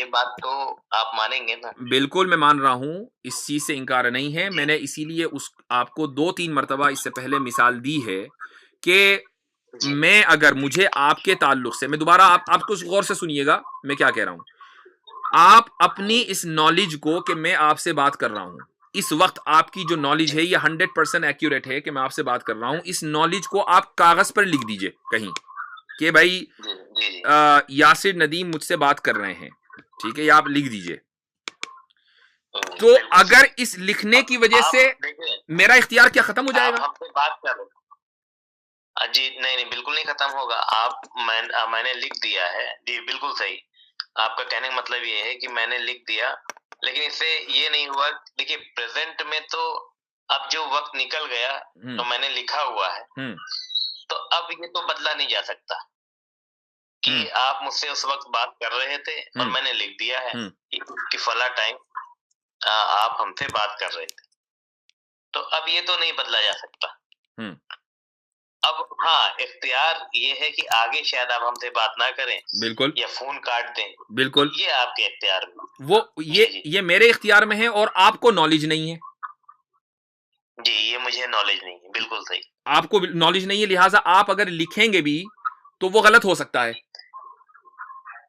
بات تو آپ مانیں گے نا؟ بالکل میں مان رہا ہوں، اس چیز سے انکار نہیں ہے. میں نے اسی لیے آپ کو 2-3 مرتبہ اس سے پہلے مثال دی ہے کہ میں اگر مجھے آپ کے تعلق سے، میں دوبارہ آپ کو غور سے سنیے گا میں کیا کہہ رہا ہوں. آپ اپنی اس نالج کو کہ میں آپ سے بات کر رہا ہوں، اس وقت آپ کی جو نالج ہے یہ 100% ایکوریٹ ہے کہ میں آپ سے بات کر رہا ہوں، اس نالج کو آپ کاغذ پر لکھ دیجئے کہیں کہ بھائی یاسر ندیم مجھ سے بات کر رہے ہیں، ٹھیک ہے، یا آپ لکھ دیجئے. تو اگر اس لکھنے کی وجہ سے میرا اختیار کیا ختم ہو جائے گا؟ بات کر جی نہیں بالکل نہیں ختم ہوگا. میں نے لکھ دیا ہے، جی بالکل صحیح. آپ کا کہنے کا مطلب یہ ہے کہ میں نے لکھ دیا، لیکن اس سے یہ نہیں ہوا. دیکھیے پریزنٹ میں تو اب جو وقت نکل گیا تو میں نے لکھا ہوا ہے، تو اب یہ تو بدلا نہیں جا سکتا کہ آپ مجھ سے اس وقت بات کر رہے تھے اور میں نے لکھ دیا ہے کہ فلاں ٹائم آپ ہم سے بات کر رہے تھے، تو اب یہ تو نہیں بدلا جا سکتا. اب ہاں اختیار یہ ہے کہ آگے شاید آپ ہم سے بات نہ کریں، بالکل، یا فون کاٹ دیں، بالکل، یہ آپ کے اختیار میں، وہ یہ میرے اختیار میں ہے اور آپ کو نالج نہیں ہے. جی یہ مجھے نالج نہیں ہے، بالکل صحیح. آپ کو نالج نہیں ہے، لہٰذا آپ اگر لکھیں گے بھی تو وہ غلط ہو سکتا ہے.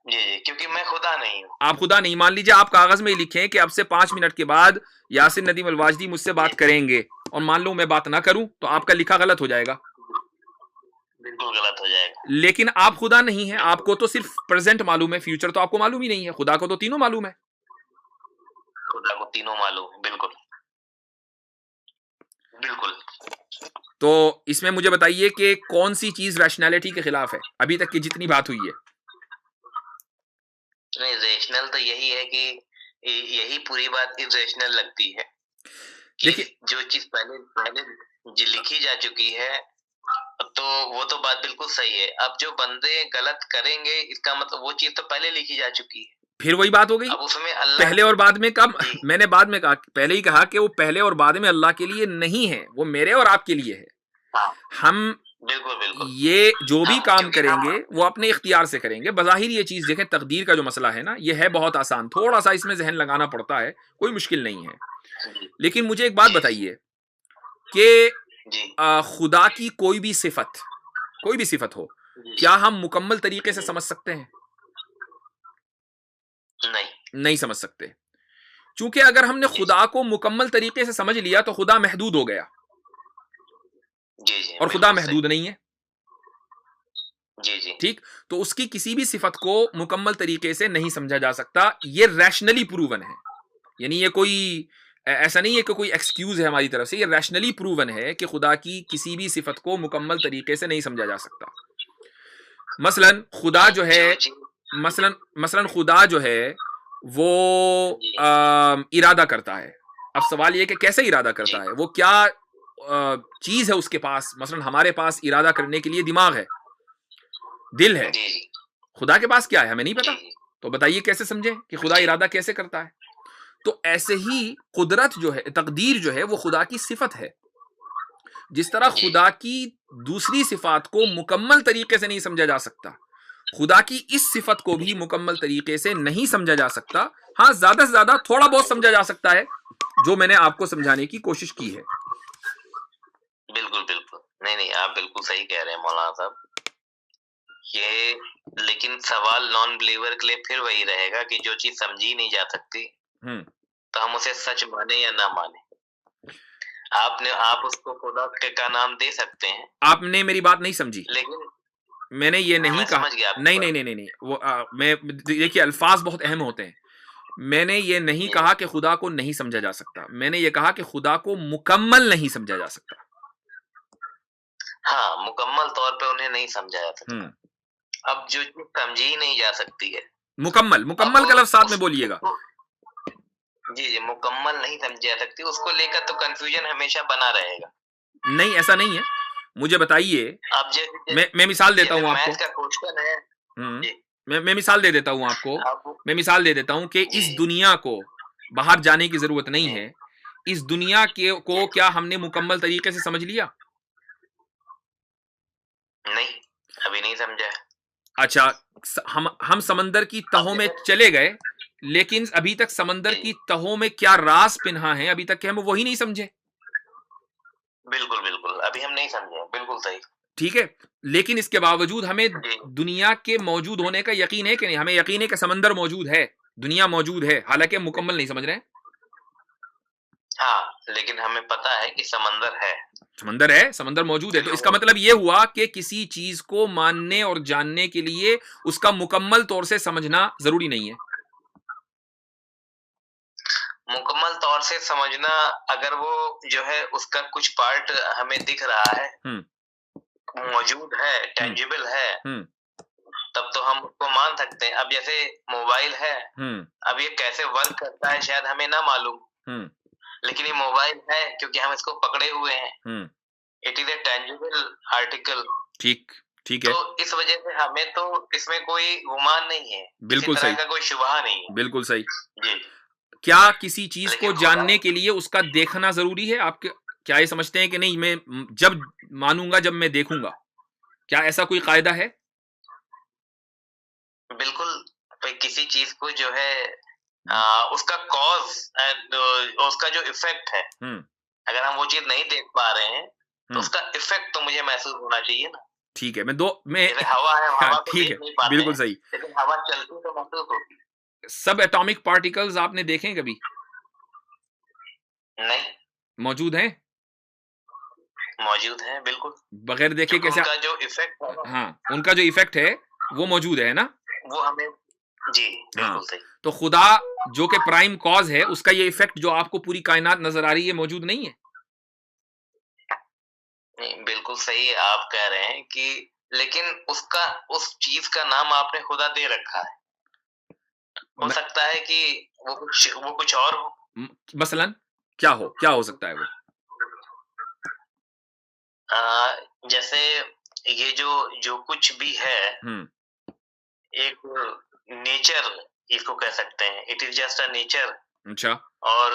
جی کیونکہ میں خدا نہیں ہوں. آپ خدا نہیں. مان لیجیے آپ کاغذ میں لکھیں کہ اب سے 5 منٹ کے بعد یاسر ندیم الواجدی مجھ سے بات کریں گے، اور مان لوں میں بات نہ کروں تو آپ کا لکھا غلط ہو جائے گا. بالکل غلط ہو جائے گا. لیکن آپ خدا نہیں ہیں، آپ کو تو صرف پریزنٹ معلوم ہے، فیوچر تو آپ کو معلوم ہی نہیں ہے. خدا کو تو تینوں معلوم ہے. خدا کو تینوں معلوم ہے، بالکل بالکل. تو اس میں مجھے بتائیے کہ کون سی چیز ریشنلٹی کے خلاف ہے ابھی تک کی جتنی بات ہوئی ہے؟ نہیں ریشنل تو یہی ہے کہ یہی پوری بات ریشنل لگتی ہے. دیکھیے جو چیز پہلے لکھی جا چکی ہے تو وہ تو بات بالکل صحیح ہے. اب جو بندے غلط کریں گے اس کا مطلب وہ چیز تو پہلے لکھی جا چکی ہے. پھر وہی بات ہو گئی. اب اس میں اللہ پہلے اور بعد میں کب میں نے بعد میں کہا، پہلے ہی کہا کہ وہ پہلے اور بعد میں اللہ کے لیے نہیں ہے، وہ میرے اور آپ کے لیے ہے. ہم بالکل یہ جو بھی کام کریں گے وہ اپنے اختیار سے کریں گے. بظاہر یہ چیز دیکھیں، تقدیر کا جو مسئلہ ہے نا، یہ ہے بہت آسان، تھوڑا سا اس میں ذہن لگانا پڑتا ہے، کوئی مشکل نہیں ہے. لیکن مجھے ایک بات بتائیے کہ خدا کی کوئی بھی صفت ہو، کیا ہم مکمل طریقے سے سمجھ سکتے ہیں؟ نہیں سمجھ سکتے. چونکہ اگر ہم نے خدا کو مکمل طریقے سے سمجھ لیا تو خدا محدود ہو گیا، اور خدا محدود نہیں ہے. ٹھیک، تو اس کی کسی بھی صفت کو مکمل طریقے سے نہیں سمجھا جا سکتا. یہ ریشنلی پروون ہے، یعنی یہ کوئی ایسا نہیں ہے کہ کوئی ایکسکیوز ہے ہماری طرف سے، یہ ریشنلی پروون ہے کہ خدا کی کسی بھی صفت کو مکمل طریقے سے نہیں سمجھا جا سکتا. مثلا خدا جو ہے مثلا خدا جو ہے وہ ارادہ کرتا ہے. اب سوال یہ کہ کیسے ارادہ کرتا ہے، وہ کیا چیز ہے اس کے پاس. مثلا ہمارے پاس ارادہ کرنے کے لیے دماغ ہے، دل ہے. خدا کے پاس کیا ہے ہمیں نہیں پتا. تو بتائیے کیسے سمجھیں کہ خدا ارادہ کیسے کرتا ہے. تو ایسے ہی قدرت جو ہے، تقدیر جو ہے، وہ خدا کی صفت ہے. جس طرح خدا کی دوسری صفات کو مکمل طریقے سے نہیں سمجھا جا سکتا، خدا کی اس صفت کو بھی مکمل طریقے سے نہیں سمجھا جا سکتا. ہاں زیادہ سے زیادہ تھوڑا بہت سمجھا جا سکتا ہے، جو میں نے آپ کو سمجھانے کی کوشش کی ہے. بالکل نہیں آپ بالکل صحیح کہہ رہے ہیں مولانا صاحب. یہ لیکن سوال نان بلیور کے لیے پھر وہی رہے گا کہ جو چیز سمجھی نہیں جا سکتی تو ہم اسے سچ مانے یا نہ مانے. آپ اس کو خدا کا نام دے سکتے ہیں. آپ نے میری بات نہیں سمجھی. لیکن میں نے یہ نہیں کہا، نہیں وہ میں دیکھیے الفاظ بہت اہم ہوتے ہیں. میں نے یہ نہیں کہا کہ خدا کو نہیں سمجھا جا سکتا، میں نے یہ کہا کہ خدا کو مکمل نہیں سمجھا جا سکتا. ہاں مکمل طور پہ انہیں نہیں سمجھا جا سکتا. اب جو چیز سمجھی نہیں جا سکتی ہے، مکمل کا لفظ ساتھ میں بولیے گا. جی مکمل نہیں سمجھی جا سکتی، اس کو لے کر تو کنفیوژن ہمیشہ بنا رہے گا. نہیں ایسا نہیں ہے. مجھے بتائیے، میں مثال دیتا ہوں آپ کو. میں مثال دے دیتا ہوں آپ کو. میں مثال دے دیتا ہوں کہ اس دنیا کو باہر جانے کی ضرورت نہیں ہے. اس دنیا کو کیا ہم نے مکمل طریقے سے سمجھ لیا؟ نہیں ابھی نہیں سمجھا. اچھا ہم سمندر کی تہوں میں چلے گئے لیکن ابھی تک سمندر کی تہوں میں کیا راز پنہا ہے ابھی تک کہ ہم وہی نہیں سمجھے. بالکل بالکل ابھی ہم نہیں سمجھے. بالکل صحیح. ٹھیک ہے, لیکن اس کے باوجود ہمیں دنیا کے موجود ہونے کا یقین ہے کہ نہیں؟ ہمیں یقین ہے کہ سمندر موجود ہے, دنیا موجود ہے, حالانکہ مکمل نہیں سمجھ رہے ہیں. ہاں لیکن ہمیں پتا ہے کہ سمندر ہے, سمندر ہے, سمندر موجود ہے. تو اس کا مطلب یہ ہوا کہ کسی چیز کو ماننے اور جاننے کے لیے اس کا مکمل طور سے سمجھنا ضروری نہیں ہے. مکمل طور سے سمجھنا, اگر وہ جو ہے اس کا کچھ پارٹ ہمیں دکھ رہا ہے, موجود ہے, ٹینجیبل ہے, تب تو ہم اس کو مان سکتے ہیں. اب جیسے موبائل ہے, اب یہ کیسے ورک کرتا ہے شاید ہمیں نہ معلوم, لیکن یہ موبائل ہے کیونکہ ہم اس کو پکڑے ہوئے ہیں. It is a tangible article. ٹھیک ہے. تو اس وجہ سے ہمیں تو اس میں کوئی گمان نہیں ہے, بالکل صحیح کا کوئی شبہ نہیں ہے. بالکل صحیح. جی. کیا کسی چیز کو جاننے کے لیے اس کا دیکھنا ضروری ہے؟ آپ کیا یہ سمجھتے ہیں کہ نہیں میں جب مانوں گا جب میں دیکھوں گا؟ کیا ایسا کوئی قاعدہ ہے؟ بالکل, کسی چیز کو جو ہے اس کا کاز, اس کا جو ایفیکٹ ہے, اگر ہم وہ چیز نہیں دیکھ پا رہے ہیں تو اس کا ایفیکٹ تو مجھے محسوس ہونا چاہیے نا. ٹھیک ہے. میں ہوا ہے, ہوا کو ٹھیک دیکھ نہیں ہے, پاتے بالکل صحیح. لیکن ہوا چلتی تو محسوس ہوتی. سب ایٹامک پارٹیکلز آپ نے دیکھیں کبھی؟ نہیں. موجود ہیں, موجود ہیں بالکل. بغیر دیکھے کیسے؟ ان کا جو ایفیکٹ ہے, ہاں ان کا جو ایفیکٹ ہے وہ موجود ہے نا, وہ ہمیں, جی بالکل صحیح. تو خدا جو کہ پرائم کاز ہے, اس کا یہ ایفیکٹ جو آپ کو پوری کائنات نظر آ رہی ہے موجود نہیں ہے. بالکل صحیح آپ کہہ رہے ہیں کہ لیکن اس چیز کا نام آپ نے خدا دے رکھا ہے. ہو سکتا ہے کہ وہ کچھ اور ہو. مثلاً کیا ہو سکتا ہے وہ؟ جیسے یہ جو کچھ بھی ہے, ایک نیچر اس کو کہہ سکتے ہیں. It is just a nature. اچھا. اور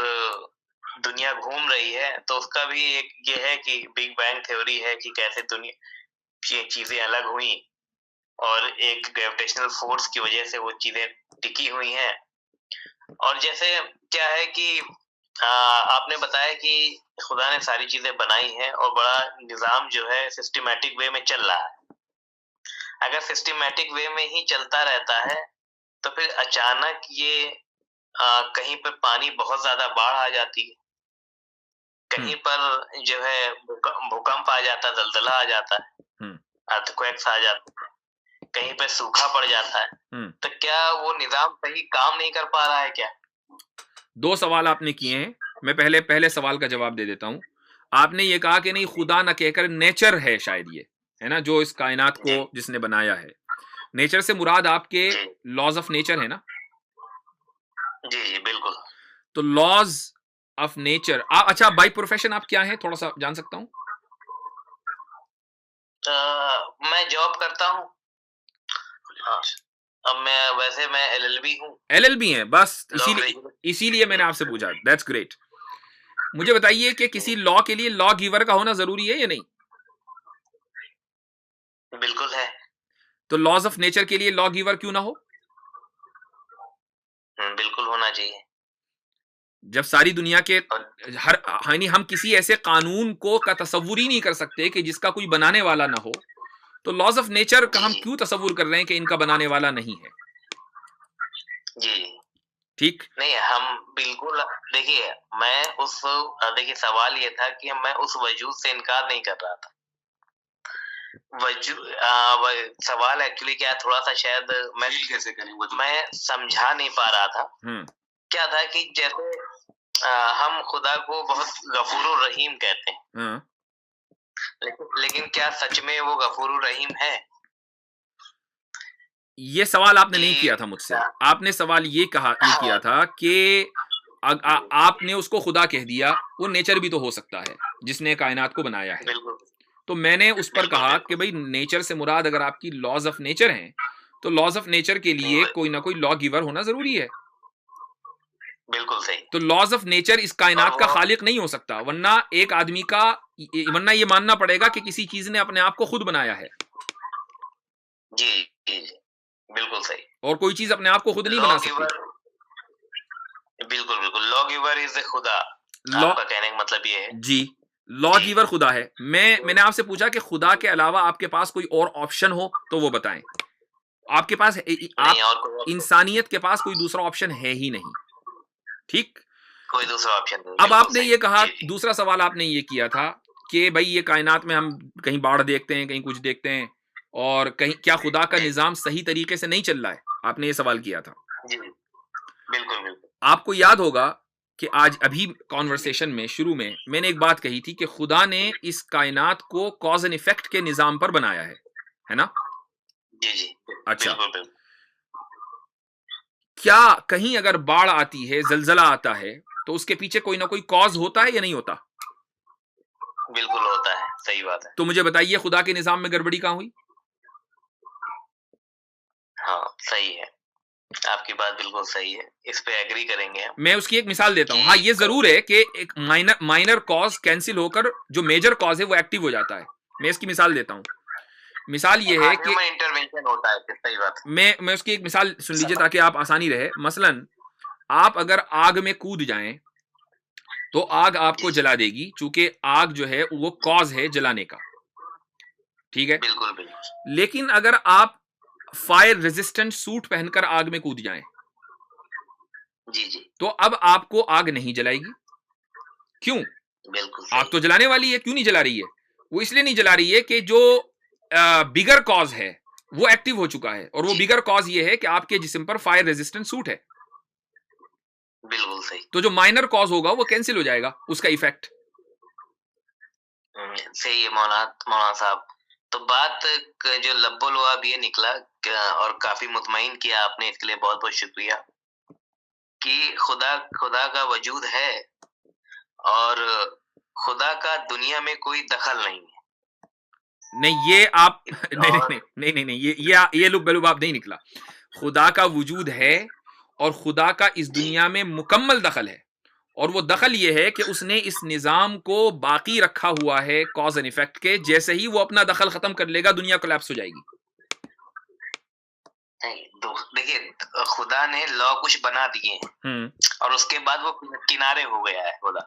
دنیا گھوم رہی ہے تو اس کا بھی ایک یہ ہے کہ بگ بینگ تھیوری ہے کہ کیسے دنیا چیزیں الگ ہوئیں اور ایک گریویٹیشنل فورس کی وجہ سے وہ چیزیں ٹکی ہوئی ہیں. اور جیسے کیا ہے کہ آپ نے بتایا کہ خدا نے ساری چیزیں بنائی ہیں اور بڑا نظام جو ہے سسٹمیٹک وے میں چل رہا ہے. اگر سسٹمیٹک وے میں ہی چلتا رہتا ہے تو پھر اچانک یہ کہیں پر پانی بہت زیادہ باڑھ آ جاتی ہے, کہیں پر جو ہے بھوکمپ آ جاتا ہے, زلزلہ آ جاتا ہے, ارتھکویکس آ جاتا ہے, کہیں پہ سوکھا پڑ جاتا ہے. تو کیا وہ نظام صحیح کام نہیں کر پا رہا ہے کیا؟ 2 سوال آپ نے کیے ہیں, میں پہلے سوال کا جواب دے دیتا ہوں. آپ نے یہ کہا کہ نہیں خدا نہ کہہ کر نیچر ہے, شاید یہ ہے نا جو اس کائنات کو جس نے بنایا ہے. نیچر سے مراد آپ کے لاز آف نیچر ہے نا؟ جی بالکل. تو لاز آف نیچر, اچھا بائی پروفیشن آپ کیا ہیں تھوڑا سا جان سکتا ہوں؟ میں جاب کرتا ہوں. اب میں LLB ہوں. LLB ہیں بس, اسی لیے میں نے آپ سے پوچھا. That's great. مجھے بتائیے کہ کسی لا کے لیے لا گیور کا ہونا ضروری ہے یا نہیں؟ بالکل ہے. تو لاز آف نیچر کے لیے لا گیور کیوں نہ ہو؟ بالکل ہونا چاہیے. جب ساری دنیا کے ہم کسی ایسے قانون کا تصور ہی نہیں کر سکتے کہ جس کا کوئی بنانے والا نہ ہو, تو لاز آف نیچر کا ہم کیوں تصور کر رہے ہیں کہ ان کا بنانے والا نہیں ہے؟ جی ٹھیک نہیں, ہم بالکل دیکھیے سوال یہ تھا کہ میں اس وجود سے انکار نہیں کر رہا تھا. سوال ایکچولی کیا تھوڑا سا شاید میں سمجھا نہیں پا رہا تھا. کیا تھا کہ جیسے ہم خدا کو بہت غفور الرحیم کہتے ہیں, لیکن کیا سچ میں وہ غفور الرحیم ہے؟ یہ سوال آپ نے نہیں کیا تھا مجھ سے. آپ نے سوال یہ کیا تھا کہ آپ نے اس کو خدا کہہ دیا. وہ نیچر بھی تو ہو سکتا ہے جس نے کائنات کو بنایا ہے. تو میں نے اس پر کہا کہ بھئی نیچر سے مراد اگر آپ کی لاز آف نیچر ہیں تو لاز آف نیچر کے لیے کوئی نہ کوئی لا گیور ہونا ضروری ہے. بالکل صحیح. تو لاز آف نیچر اس کائنات کا خالق نہیں ہو سکتا, ورنہ ایک آدمی ورنہ یہ ماننا پڑے گا کہ کسی چیز نے اپنے آپ کو خود بنایا ہے. جی بالکل صحیح. اور کوئی چیز اپنے آپ کو خود نہیں بنا سکتی. بالکل بالکل. لا گیور از خدا. آپ کا کہنے کا مطلب یہ ہے جی لا گیور خدا ہے. میں نے آپ سے پوچھا کہ خدا کے علاوہ آپ کے پاس کوئی اور آپشن ہو تو وہ بتائیں. آپ کے پاس انسانیت کے پاس کوئی دوسرا آپشن ہے ہی نہیں. ٹھیک, کوئی دوسرا آپشن نہیں. اب آپ نے یہ کہا, دوسرا سوال آپ نے یہ کیا تھا کہ بھائی یہ کائنات میں ہم کہیں باڑھ دیکھتے ہیں, کہیں کچھ دیکھتے ہیں, اور کہیں کیا خدا کا نظام صحیح طریقے سے نہیں چل رہا ہے, آپ نے یہ سوال کیا تھا. جی بالکل بالکل. آپ کو یاد ہوگا کہ آج ابھی کانورسیشن میں شروع میں نے ایک بات کہی تھی کہ خدا نے اس کائنات کو کاز اینڈ ایفیکٹ کے نظام پر بنایا ہے نا. جی جی اچھا, کیا کہیں اگر باڑھ آتی ہے, زلزلہ آتا ہے, تو اس کے پیچھے کوئی نہ کوئی کاز ہوتا ہے یا نہیں ہوتا؟ بالکل ہوتا ہے. صحیح بات ہے. تو مجھے بتائیے خدا کے نظام میں گڑبڑی کہاں ہوئی؟ ہاں صحیح ہے, آپ کی بات بالکل صحیح ہے, اس پہ ایگری کریں گے. میں اس کی ایک مثال دیتا ہوں. ہاں یہ ضرور ہے کہ ایک مائنر کاز کینسل ہو کر جو میجر کاز ہے وہ ایکٹیو ہو جاتا ہے. میں اس کی مثال دیتا ہوں. مثال یہ ہے کہ انٹرونشن ہوتا ہے. صحیح بات. میں اس کی ایک مثال سن لیجیے تاکہ آپ آسانی رہے. مثلاً آپ اگر آگ میں کود جائیں تو آگ آپ کو جلا دے گی, چونکہ آگ جو ہے وہ کاز ہے جلانے کا. ٹھیک ہے, بالکل بالکل. لیکن اگر آپ فائر ریزسٹنٹ سوٹ پہن کر آگ میں کود جائیں جی جی تو اب آپ کو آگ نہیں جلائے گی. کیوں؟ بالکل آگ تو جلانے والی ہے. کیوں نہیں جلا رہی ہے؟ وہ اس لیے نہیں جلا رہی ہے کہ جو بگر کاز ہے وہ ایکٹیو ہو چکا ہے, اور وہ بگر کاز یہ ہے کہ آپ کے جسم پر فائر ریزسٹنٹ سوٹ ہے. بالکل صحیح. تو جو مائنر کاز ہوگا وہ کینسل ہو جائے گا, اس کا ایفیکٹ. صحیح ہے مولانا صاحب. تو بات جو لب و لعاب یہ نکلا, اور کافی مطمئن کیا آپ نے, اس کے لیے بہت بہت شکریہ, کہ خدا کا وجود ہے اور خدا کا دنیا میں کوئی دخل نہیں ہے. نہیں یہ آپ نہیں یہ لب بلوب آپ نہیں نکلا. خدا کا وجود ہے اور خدا کا اس دنیا میں مکمل دخل ہے, اور وہ دخل یہ ہے کہ اس نے اس نظام کو باقی رکھا ہوا ہے کاز اینڈ ایفیکٹ کے. جیسے ہی وہ اپنا دخل ختم کر لے گا دنیا کولیپس ہو جائے گی. دیکھیے خدا نے لا کچھ بنا دیے ہیں اور اس کے بعد وہ کنارے ہو گیا ہے. خدا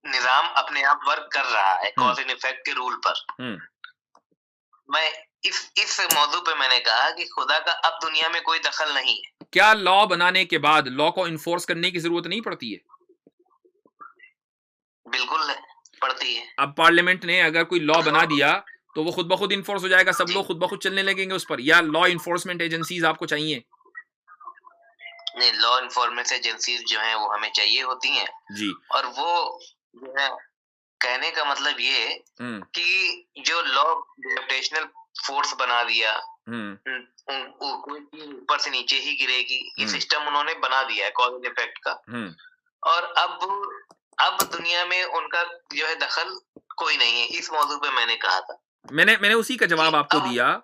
نظام اپنے آپ ورک کر رہا ہے کاز اینڈ ایفیکٹ کے رول پر. میں اس موضوع پہ میں نے کہا کہ خدا کا اب دنیا میں کوئی دخل نہیں ہے. کیا لا بنانے کے بعد لا کو انفورس کرنے کی ضرورت نہیں پڑتی ہے؟ بالکل پڑتی ہے. اب پارلیمنٹ نے اگر کوئی لا بنا دیا تو وہ خود بخود انفورس ہو جائے گا, سب لوگ خود بخود چلنے لگیں گے اس پر, یا لا انفورسمنٹ ایجنسیز آپ کو چاہیے؟ نہیں, لا انفورسمنٹ ایجنسیز جو ہیں وہ ہمیں چاہیے ہوتی ہیں جی, اور وہ جو ہے کہنے کا مطلب یہ کہ جو لا گریویٹیشنل فورس بنا دیا, کوئی چیز اوپر سے نیچے ہی گرے گی, یہ سسٹم انہوں نے بنا دیا ہے کاز اینڈ ایفیکٹ کا, اور اب دنیا میں ان کا جو ہے دخل کوئی نہیں ہے. اس موضوع پہ میں نے کہا تھا, میں نے اسی کا جواب آپ کو دیا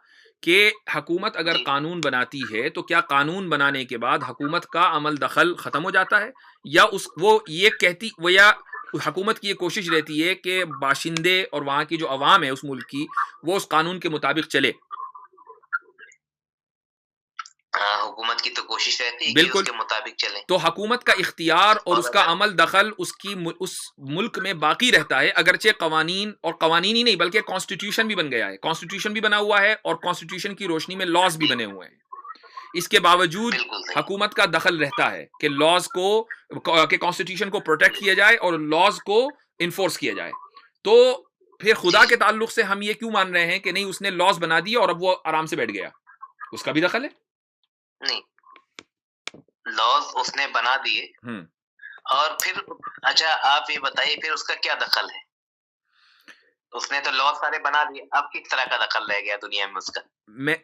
کہ حکومت اگر قانون بناتی ہے تو کیا قانون بنانے کے بعد حکومت کا عمل دخل ختم ہو جاتا ہے, یا وہ یہ کہتی وہ, یا حکومت کی یہ کوشش رہتی ہے کہ باشندے اور وہاں کی جو عوام ہے اس ملک کی وہ اس قانون کے مطابق چلے؟ حکومت کی تو کوشش رہتی ہے کہ اس کے مطابق چلے. تو حکومت کا اختیار اور اس کا عمل دخل اس ملک میں باقی رہتا ہے, اگرچہ قوانین, اور قوانین ہی نہیں بلکہ کانسٹیٹیوشن بھی بن گیا ہے, کانسٹیٹیوشن بھی بنا ہوا ہے, اور کانسٹیٹیوشن کی روشنی میں لاز بھی بنے ہوئے ہیں. اس کے باوجود حکومت کا دخل رہتا ہے کہ لاز کو, کہ کانسٹیٹیوشن کو پروٹیکٹ کیا جائے اور لاز کو انفورس کیا جائے. تو پھر خدا کے تعلق سے ہم یہ کیوں مان رہے ہیں کہ نہیں اس نے لاز بنا دی اور اب وہ آرام سے بیٹھ گیا, اس کا بھی دخل ہے؟ نہیں, لاز اس نے بنا دیے, اور پھر اچھا آپ یہ بتائیے پھر اس کا کیا دخل ہے؟ اس نے تو لاز سارے بنا دیے, اب کس طرح کا دخل رہ گیا دنیا میں اس کا؟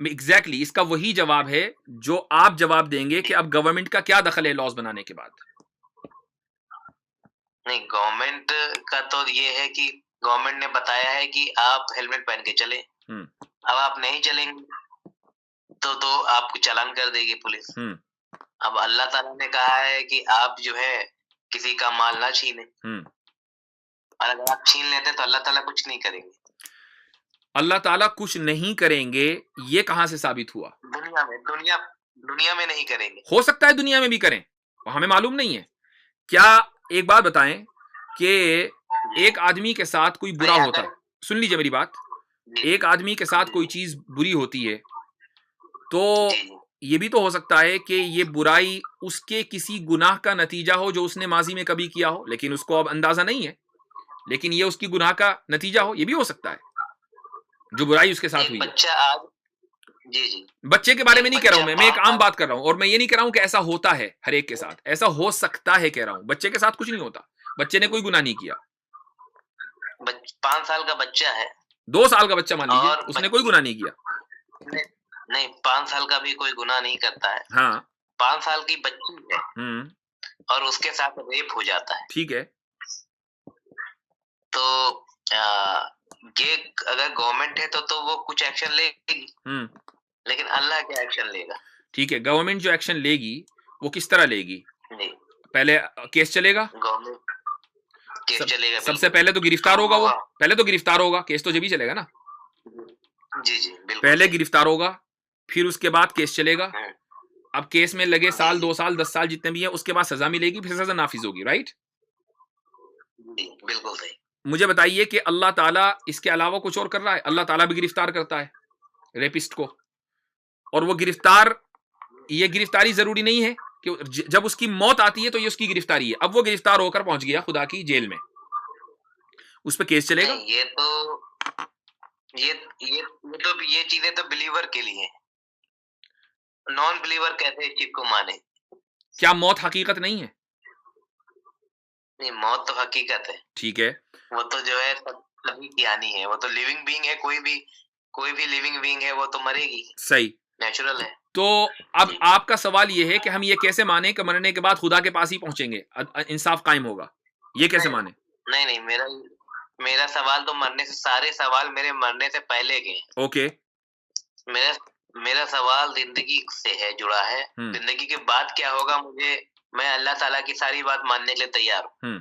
ایگزیکٹلی اس کا وہی جواب ہے جو آپ جواب دیں گے کہ اب گورنمنٹ کا کیا دخل ہے لاز بنانے کے بعد. نہیں, گورنمنٹ کا تو یہ ہے کہ گورنمنٹ نے بتایا ہے کہ آپ ہیلمٹ پہن کے چلیں, اب آپ نہیں چلیں گے تو آپ کو چالان کر دے گی پولیس. اب اللہ تعالیٰ نے کہا ہے کہ آپ جو ہے کسی کا مال نہ چھینیں, اور اگر آپ چھین لیتے تو اللہ تعالیٰ کچھ نہیں کریں گے. اللہ تعالیٰ کچھ نہیں کریں گے، یہ کہاں سے ثابت ہوا؟ دنیا میں نہیں کریں گے، ہو سکتا ہے دنیا میں بھی کریں، ہمیں معلوم نہیں ہے. کیا ایک بات بتائیں کہ ایک آدمی کے ساتھ کوئی برا ہوتا ہے، سن لیجئے میری بات، ایک آدمی کے ساتھ کوئی چیز بری ہوتی ہے تو یہ بھی تو ہو سکتا ہے کہ یہ برائی اس کے کسی گناہ کا نتیجہ ہو جو اس نے ماضی میں کبھی کیا ہو، لیکن اس کو اب اندازہ نہیں ہے، لیکن یہ اس کی گناہ کا نتیجہ ہو، یہ بھی ہو سکتا ہے جو برائی اس کے ساتھ ہوئی ہے. بچے کے بارے میں نہیں کہہ رہا ہوں میں ایک عام بات کر رہا ہوں، اور میں یہ نہیں کہہ رہا ہوں کہ ایسا ہوتا ہے ہر ایک کے ساتھ، ایسا ہو سکتا ہے کہہ رہا ہوں. بچے کے ساتھ کچھ نہیں ہوتا، بچے نے کوئی گناہ نہیں کیا، 5 سال کا بچہ ہے، 2 سال کا بچہ مان لیجیے، اس نے کوئی گناہ نہیں کیا. نہیں 5 سال کا بھی کوئی گناہ نہیں کرتا ہے. ہاں 5 سال کی بچی ہے اور اس کے ساتھ ریپ ہو جاتا ہے، ٹھیک ہے، تو یہ اگر گورنمنٹ ہے تو وہ کچھ ایکشن لے گی، لیکن اللہ کیا ایکشن لے گا؟ ٹھیک ہے، گورنمنٹ جو ایکشن لے گی وہ کس طرح لے گی؟ پہلے کیس چلے گا، سب سے پہلے تو گرفتار ہوگا، وہ پہلے تو گرفتار ہوگا، کیس تو جب ہی چلے گا نا. جی پہلے گرفتار ہوگا، پھر اس کے بعد کیس چلے گا. اب کیس میں لگے سال 2 سال 10 سال جتنے بھی ہیں، اس کے بعد سزا ملے گی، پھر سزا نافذ ہوگی، رائٹ؟ بالکل صحیح. مجھے بتائیے کہ اللہ تعالیٰ اس کے علاوہ کچھ اور کر رہا ہے؟ اللہ تعالیٰ بھی گرفتار کرتا ہے ریپسٹ کو، اور وہ یہ گرفتاری ضروری نہیں ہے کہ جب اس کی موت آتی ہے تو یہ اس کی گرفتاری ہے. اب وہ گرفتار ہو کر پہنچ گیا خدا کی جیل میں، اس پہ کیس چلے گا. یہ چیزیں تو بلیور کے لیے ہیں، نان بلیور کیسے اس چیز کو مانے؟ کیا موت حقیقت نہیں ہے؟ نہیں، موت تو حقیقت ہے، ٹھیک ہے، وہ تو جو ہے سبھی کی آنی ہے، وہ تو لیونگ بینگ ہے، کوئی بھی لیونگ بینگ ہے وہ تو مرے گی، صحیح، نیچرل ہے. تو اب آپ کا سوال یہ ہے کہ ہم یہ کیسے مانیں کہ مرنے کے بعد خدا کے پاس ہی پہنچیں گے، انصاف قائم ہوگا، یہ کیسے مانیں؟ نہیں، میرا سوال تو سارے سوال میرے مرنے سے پہلے کے ہیں. اوکے، میرا سوال زندگی سے ہے، جڑا ہے. زندگی کے بعد کیا ہوگا، میں اللہ تعالیٰ کی ساری بات ماننے کے لیے تیار ہوں،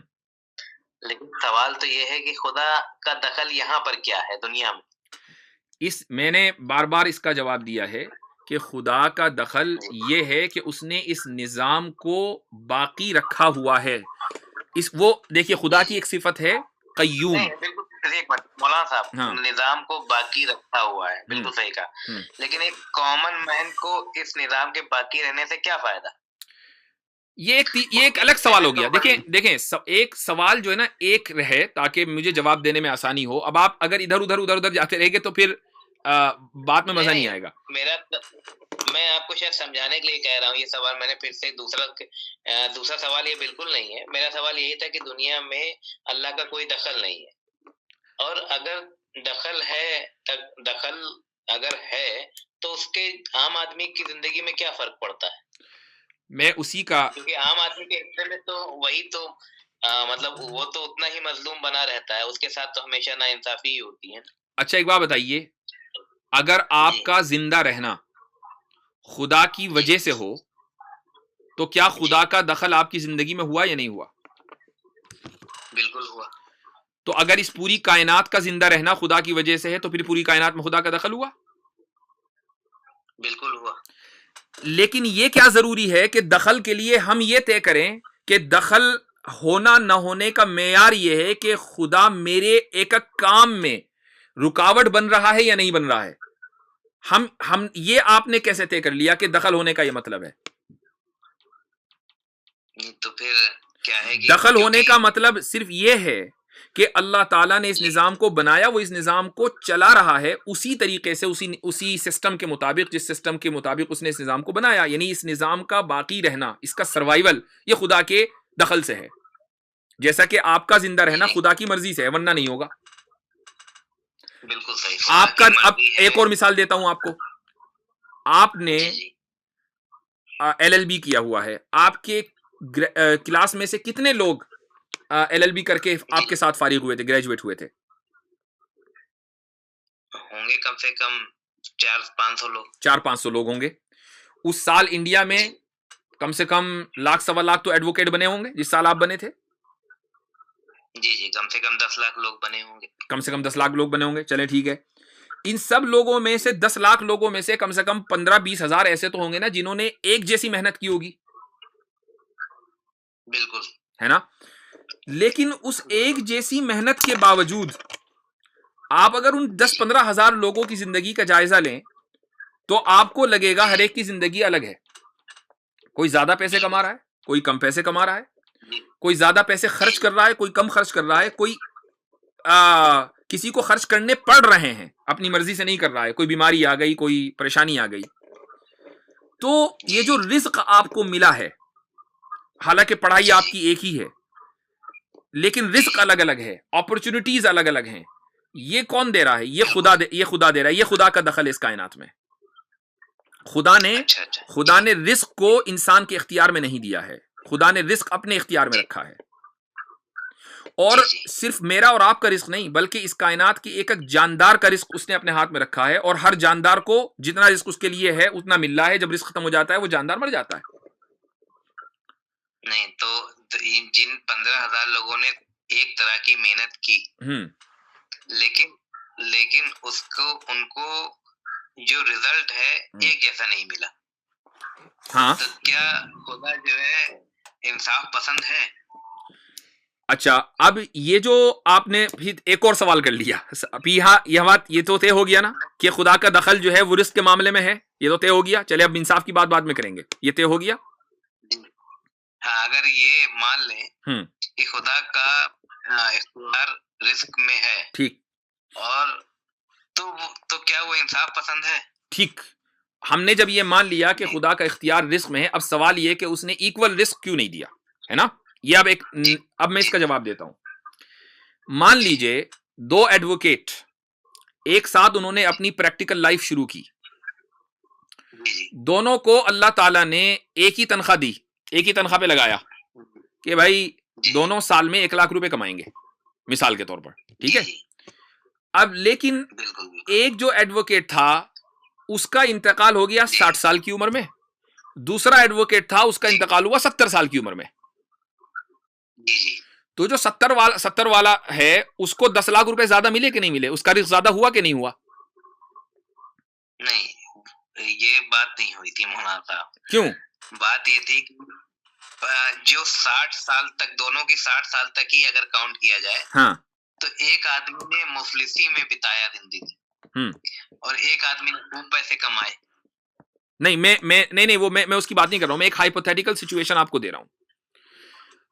لیکن سوال تو یہ ہے کہ خدا کا دخل یہاں پر کیا ہے دنیا میں؟ میں نے بار بار اس کا جواب دیا ہے کہ خدا کا دخل یہ ہے کہ اس نے اس نظام کو باقی رکھا ہوا ہے. وہ دیکھیے خدا کی ایک صفت ہے قیوم. مولانا صاحب، نظام کو باقی رکھا ہوا ہے، بالکل صحیح کہا، لیکن ایک کامن مین کو اس نظام کے باقی رہنے سے کیا فائدہ؟ یہ ایک الگ سوال ہو گیا. دیکھیں ایک سوال جو ہے نا ایک رہے تاکہ مجھے جواب دینے میں آسانی ہو. اب آپ اگر ادھر ادھر جاتے رہے گے تو پھر بات میں مزہ نہیں آئے گا. میں آپ کو شاید سمجھانے کے لیے کہہ رہا ہوں یہ سوال. میں نے پھر سے دوسرا سوال یہ بالکل نہیں ہے. میرا سوال یہی تھا کہ دنیا میں اللہ کا کوئی دخل نہیں ہے، اور اگر دخل ہے تو اس کے عام آدمی کی زندگی میں کیا فرق پڑتا ہے؟ میں اسی کا، کیونکہ عام آدمی کے حصے میں تو وہی تو مطلب وہ تو اتنا ہی مظلوم بنا رہتا ہے، اس کے ساتھ تو ہمیشہ ناانصافی ہی ہوتی ہے. اچھا ایک بات بتائیے، اگر آپ کا زندہ رہنا خدا کی وجہ سے ہو تو کیا خدا کا دخل آپ کی زندگی میں ہوا یا نہیں ہوا؟ بالکل ہوا. تو اگر اس پوری کائنات کا زندہ رہنا خدا کی وجہ سے ہے تو پھر پوری کائنات میں خدا کا دخل ہوا؟ بالکل ہوا. لیکن یہ کیا ضروری ہے کہ دخل کے لیے ہم یہ طے کریں کہ دخل ہونا نہ ہونے کا معیار یہ ہے کہ خدا میرے ایک کام میں رکاوٹ بن رہا ہے یا نہیں بن رہا ہے؟ ہم یہ آپ نے کیسے طے کر لیا کہ دخل ہونے کا یہ مطلب ہے؟ تو پھر کیا ہے کہ دخل ہونے کا مطلب صرف یہ ہے کہ اللہ تعالیٰ نے اس نظام کو بنایا، وہ اس نظام کو چلا رہا ہے اسی طریقے سے، اسی سسٹم کے مطابق جس سسٹم کے مطابق اس نے اس نظام کو بنایا. یعنی اس نظام کا باقی رہنا، اس کا سروائیول، یہ خدا کے دخل سے ہے. جیسا کہ آپ کا زندہ رہنا خدا کی مرضی سے ہے، ورنہ نہیں ہوگا. بالکل صحیح. آپ کا اب ایک اور مثال دیتا ہوں آپ کو. آپ نے LLB کیا ہوا ہے، آپ کے کلاس میں سے کتنے لوگ LLB کر کے آپ کے ساتھ فارغ ہوئے تھے، گریجویٹ ہوئے تھے؟ ہوں گے کم سے کم 400-500 لوگ. 400-500 لوگ ہوں گے. اس سال انڈیا میں کم سے کم 100-1.25 تو ایڈوکیٹ بنے ہوں گے جس سال آپ بنے تھے. جی کم سے کم 10 لاکھ لوگ بنے ہوں گے. کم سے کم 10 لاکھ لوگ بنے ہوں گے. چلیں ٹھیک ہے. ان سب لوگوں میں سے 10 لاکھ لوگوں میں سے کم 15-20 ہزار ایسے تو ہوں گے نا جنہوں نے ایک جیسی محنت کی ہوگی. بالکل ہے نا. لیکن اس ایک جیسی محنت کے باوجود آپ اگر ان 10-15 ہزار لوگوں کی زندگی کا جائزہ لیں تو آپ کو لگے گا ہر ایک کی زندگی الگ ہے. کوئی زیادہ پیسے کما رہا ہے, کوئی کم پیسے کما رہا ہے, کوئی زیادہ پیسے خرچ کر رہا ہے, کوئی کم خرچ کر رہا ہے, کوئی کسی کو خرچ کرنے پڑ رہے ہیں, اپنی مرضی سے نہیں کر رہا ہے, کوئی بیماری آ گئی, کوئی پریشانی آ گئی. تو یہ جو رزق آپ کو ملا ہے, حالانکہ پڑھائی آپ کی ایک ہی ہے لیکن رزق الگ الگ ہے, اپرچونٹیز الگ الگ ہیں. یہ کون دے رہا ہے؟ یہ خدا دے رہا ہے. یہ خدا کا دخل ہے اس کائنات میں. خدا نے رزق کو انسان کے اختیار میں نہیں دیا ہے, خدا نے رزق اپنے اختیار میں رکھا ہے. اور صرف میرا اور آپ کا رزق نہیں بلکہ اس کائنات کی ایک جاندار کا رزق اس نے اپنے ہاتھ میں رکھا ہے, اور ہر جاندار کو جتنا رزق اس کے لیے ہے اتنا مل رہا ہے. جب رزق ختم ہو جاتا ہے وہ جاندار مر جاتا ہے. نہیں تو جن 15,000 لوگوں نے ایک طرح کی محنت کی لیکن اس کو ان کو جو رزلٹ ہے ایک جیسا نہیں ملا, ہاں تو کیا خدا جو ہے انصاف پسند ہے؟ اچھا, اب یہ جو آپ نے پھر ایک اور سوال کر لیا ابھی, ہاں یہ بات یہ تو طے ہو گیا نا کہ خدا کا دخل جو ہے وہ رزق کے معاملے میں ہے, یہ تو طے ہو گیا. چلے اب انصاف کی بات بعد میں کریں گے, یہ طے ہو گیا. ہاں, اگر یہ مان لیں کہ خدا کا اختیار رزق میں ہے, ٹھیک, اور تو کیا وہ انصاف پسند ہے؟ ٹھیک, ہم نے جب یہ مان لیا کہ خدا کا اختیار رزق میں ہے, اب سوال یہ کہ اس نے ایکول رزق کیوں نہیں دیا, ہے نا. یہ اب میں اس کا جواب دیتا ہوں. مان لیجئے 2 ایڈوکیٹ ایک ساتھ انہوں نے اپنی پریکٹیکل لائف شروع کی, دونوں کو اللہ تعالیٰ نے ایک ہی تنخواہ دی, ایک ہی تنخواہ پہ لگایا کہ بھائی دونوں سال میں 1 لاکھ روپے کمائیں گے مثال کے طور پر, ٹھیک ہے. اب لیکن ایک جو ایڈوکیٹ تھا اس کا انتقال ہو گیا 60 سال کی عمر میں, دوسرا ایڈوکیٹ تھا اس کا انتقال ہوا 70 سال کی عمر میں. تو جو 70 والا ہے اس کو 10 لاکھ روپے زیادہ ملے کہ نہیں ملے, اس کا رزق زیادہ ہوا کہ نہیں ہوا؟ نہیں, یہ بات نہیں ہوئی تھی مولانا صاحب. کیوں؟ بات یہ تھی کہ جو 60 سال تک, دونوں کی 60 سال تک ہی اگر کاؤنٹ کیا جائے, ہاں, تو ایک آدمی نے مفلسی میں بتایا زندگی, اور ایک آدمی نے خوب پیسے کمائے. نہیں, وہ میں اس کی بات نہیں کر رہا ہوں, میں ایک ہائپوتھیٹیکل سچویشن آپ کو دے رہا ہوں.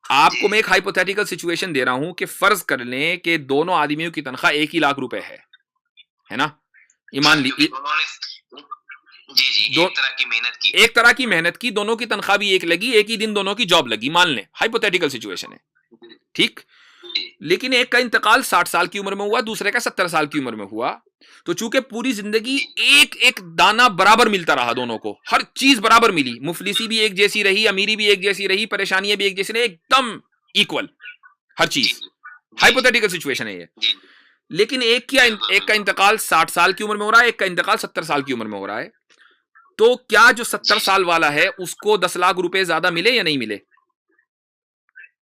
آپ کو میں ایک ہائپوتھیٹیکل سچویشن دے رہا ہوں کہ فرض کر لیں کہ دونوں آدمیوں کی تنخواہ 1 ہی لاکھ روپے ہے نا. ایمان لی ایک طرح کی محنت کی, دونوں کی تنخواہ بھی ایک لگی, ایک ہی دن دونوں کی جاب لگی, مان لیں ہائپوتھیٹیکل سچویشن ہے, ٹھیک. لیکن ایک کا انتقال 60 سال کی عمر میں ہوا, دوسرے کا 70 سال کی عمر میں ہوا. تو چونکہ پوری زندگی ایک دانہ برابر ملتا رہا, دونوں کو ہر چیز برابر ملی, مفلسی بھی ایک جیسی رہی, امیری بھی ایک جیسی رہی, پریشانیاں بھی ایک جیسی رہی, ایک دم ایکول ہر چیز. ہائپوتھیٹیکل سچویشن ہے یہ. لیکن ایک کا انتقال 60 سال کی عمر میں ہو رہا ہے, ایک کا انتقال 70 سال کی عمر میں ہو رہا ہے. تو کیا جو 70 سال والا ہے اس کو 10 لاکھ روپے زیادہ ملے یا نہیں ملے؟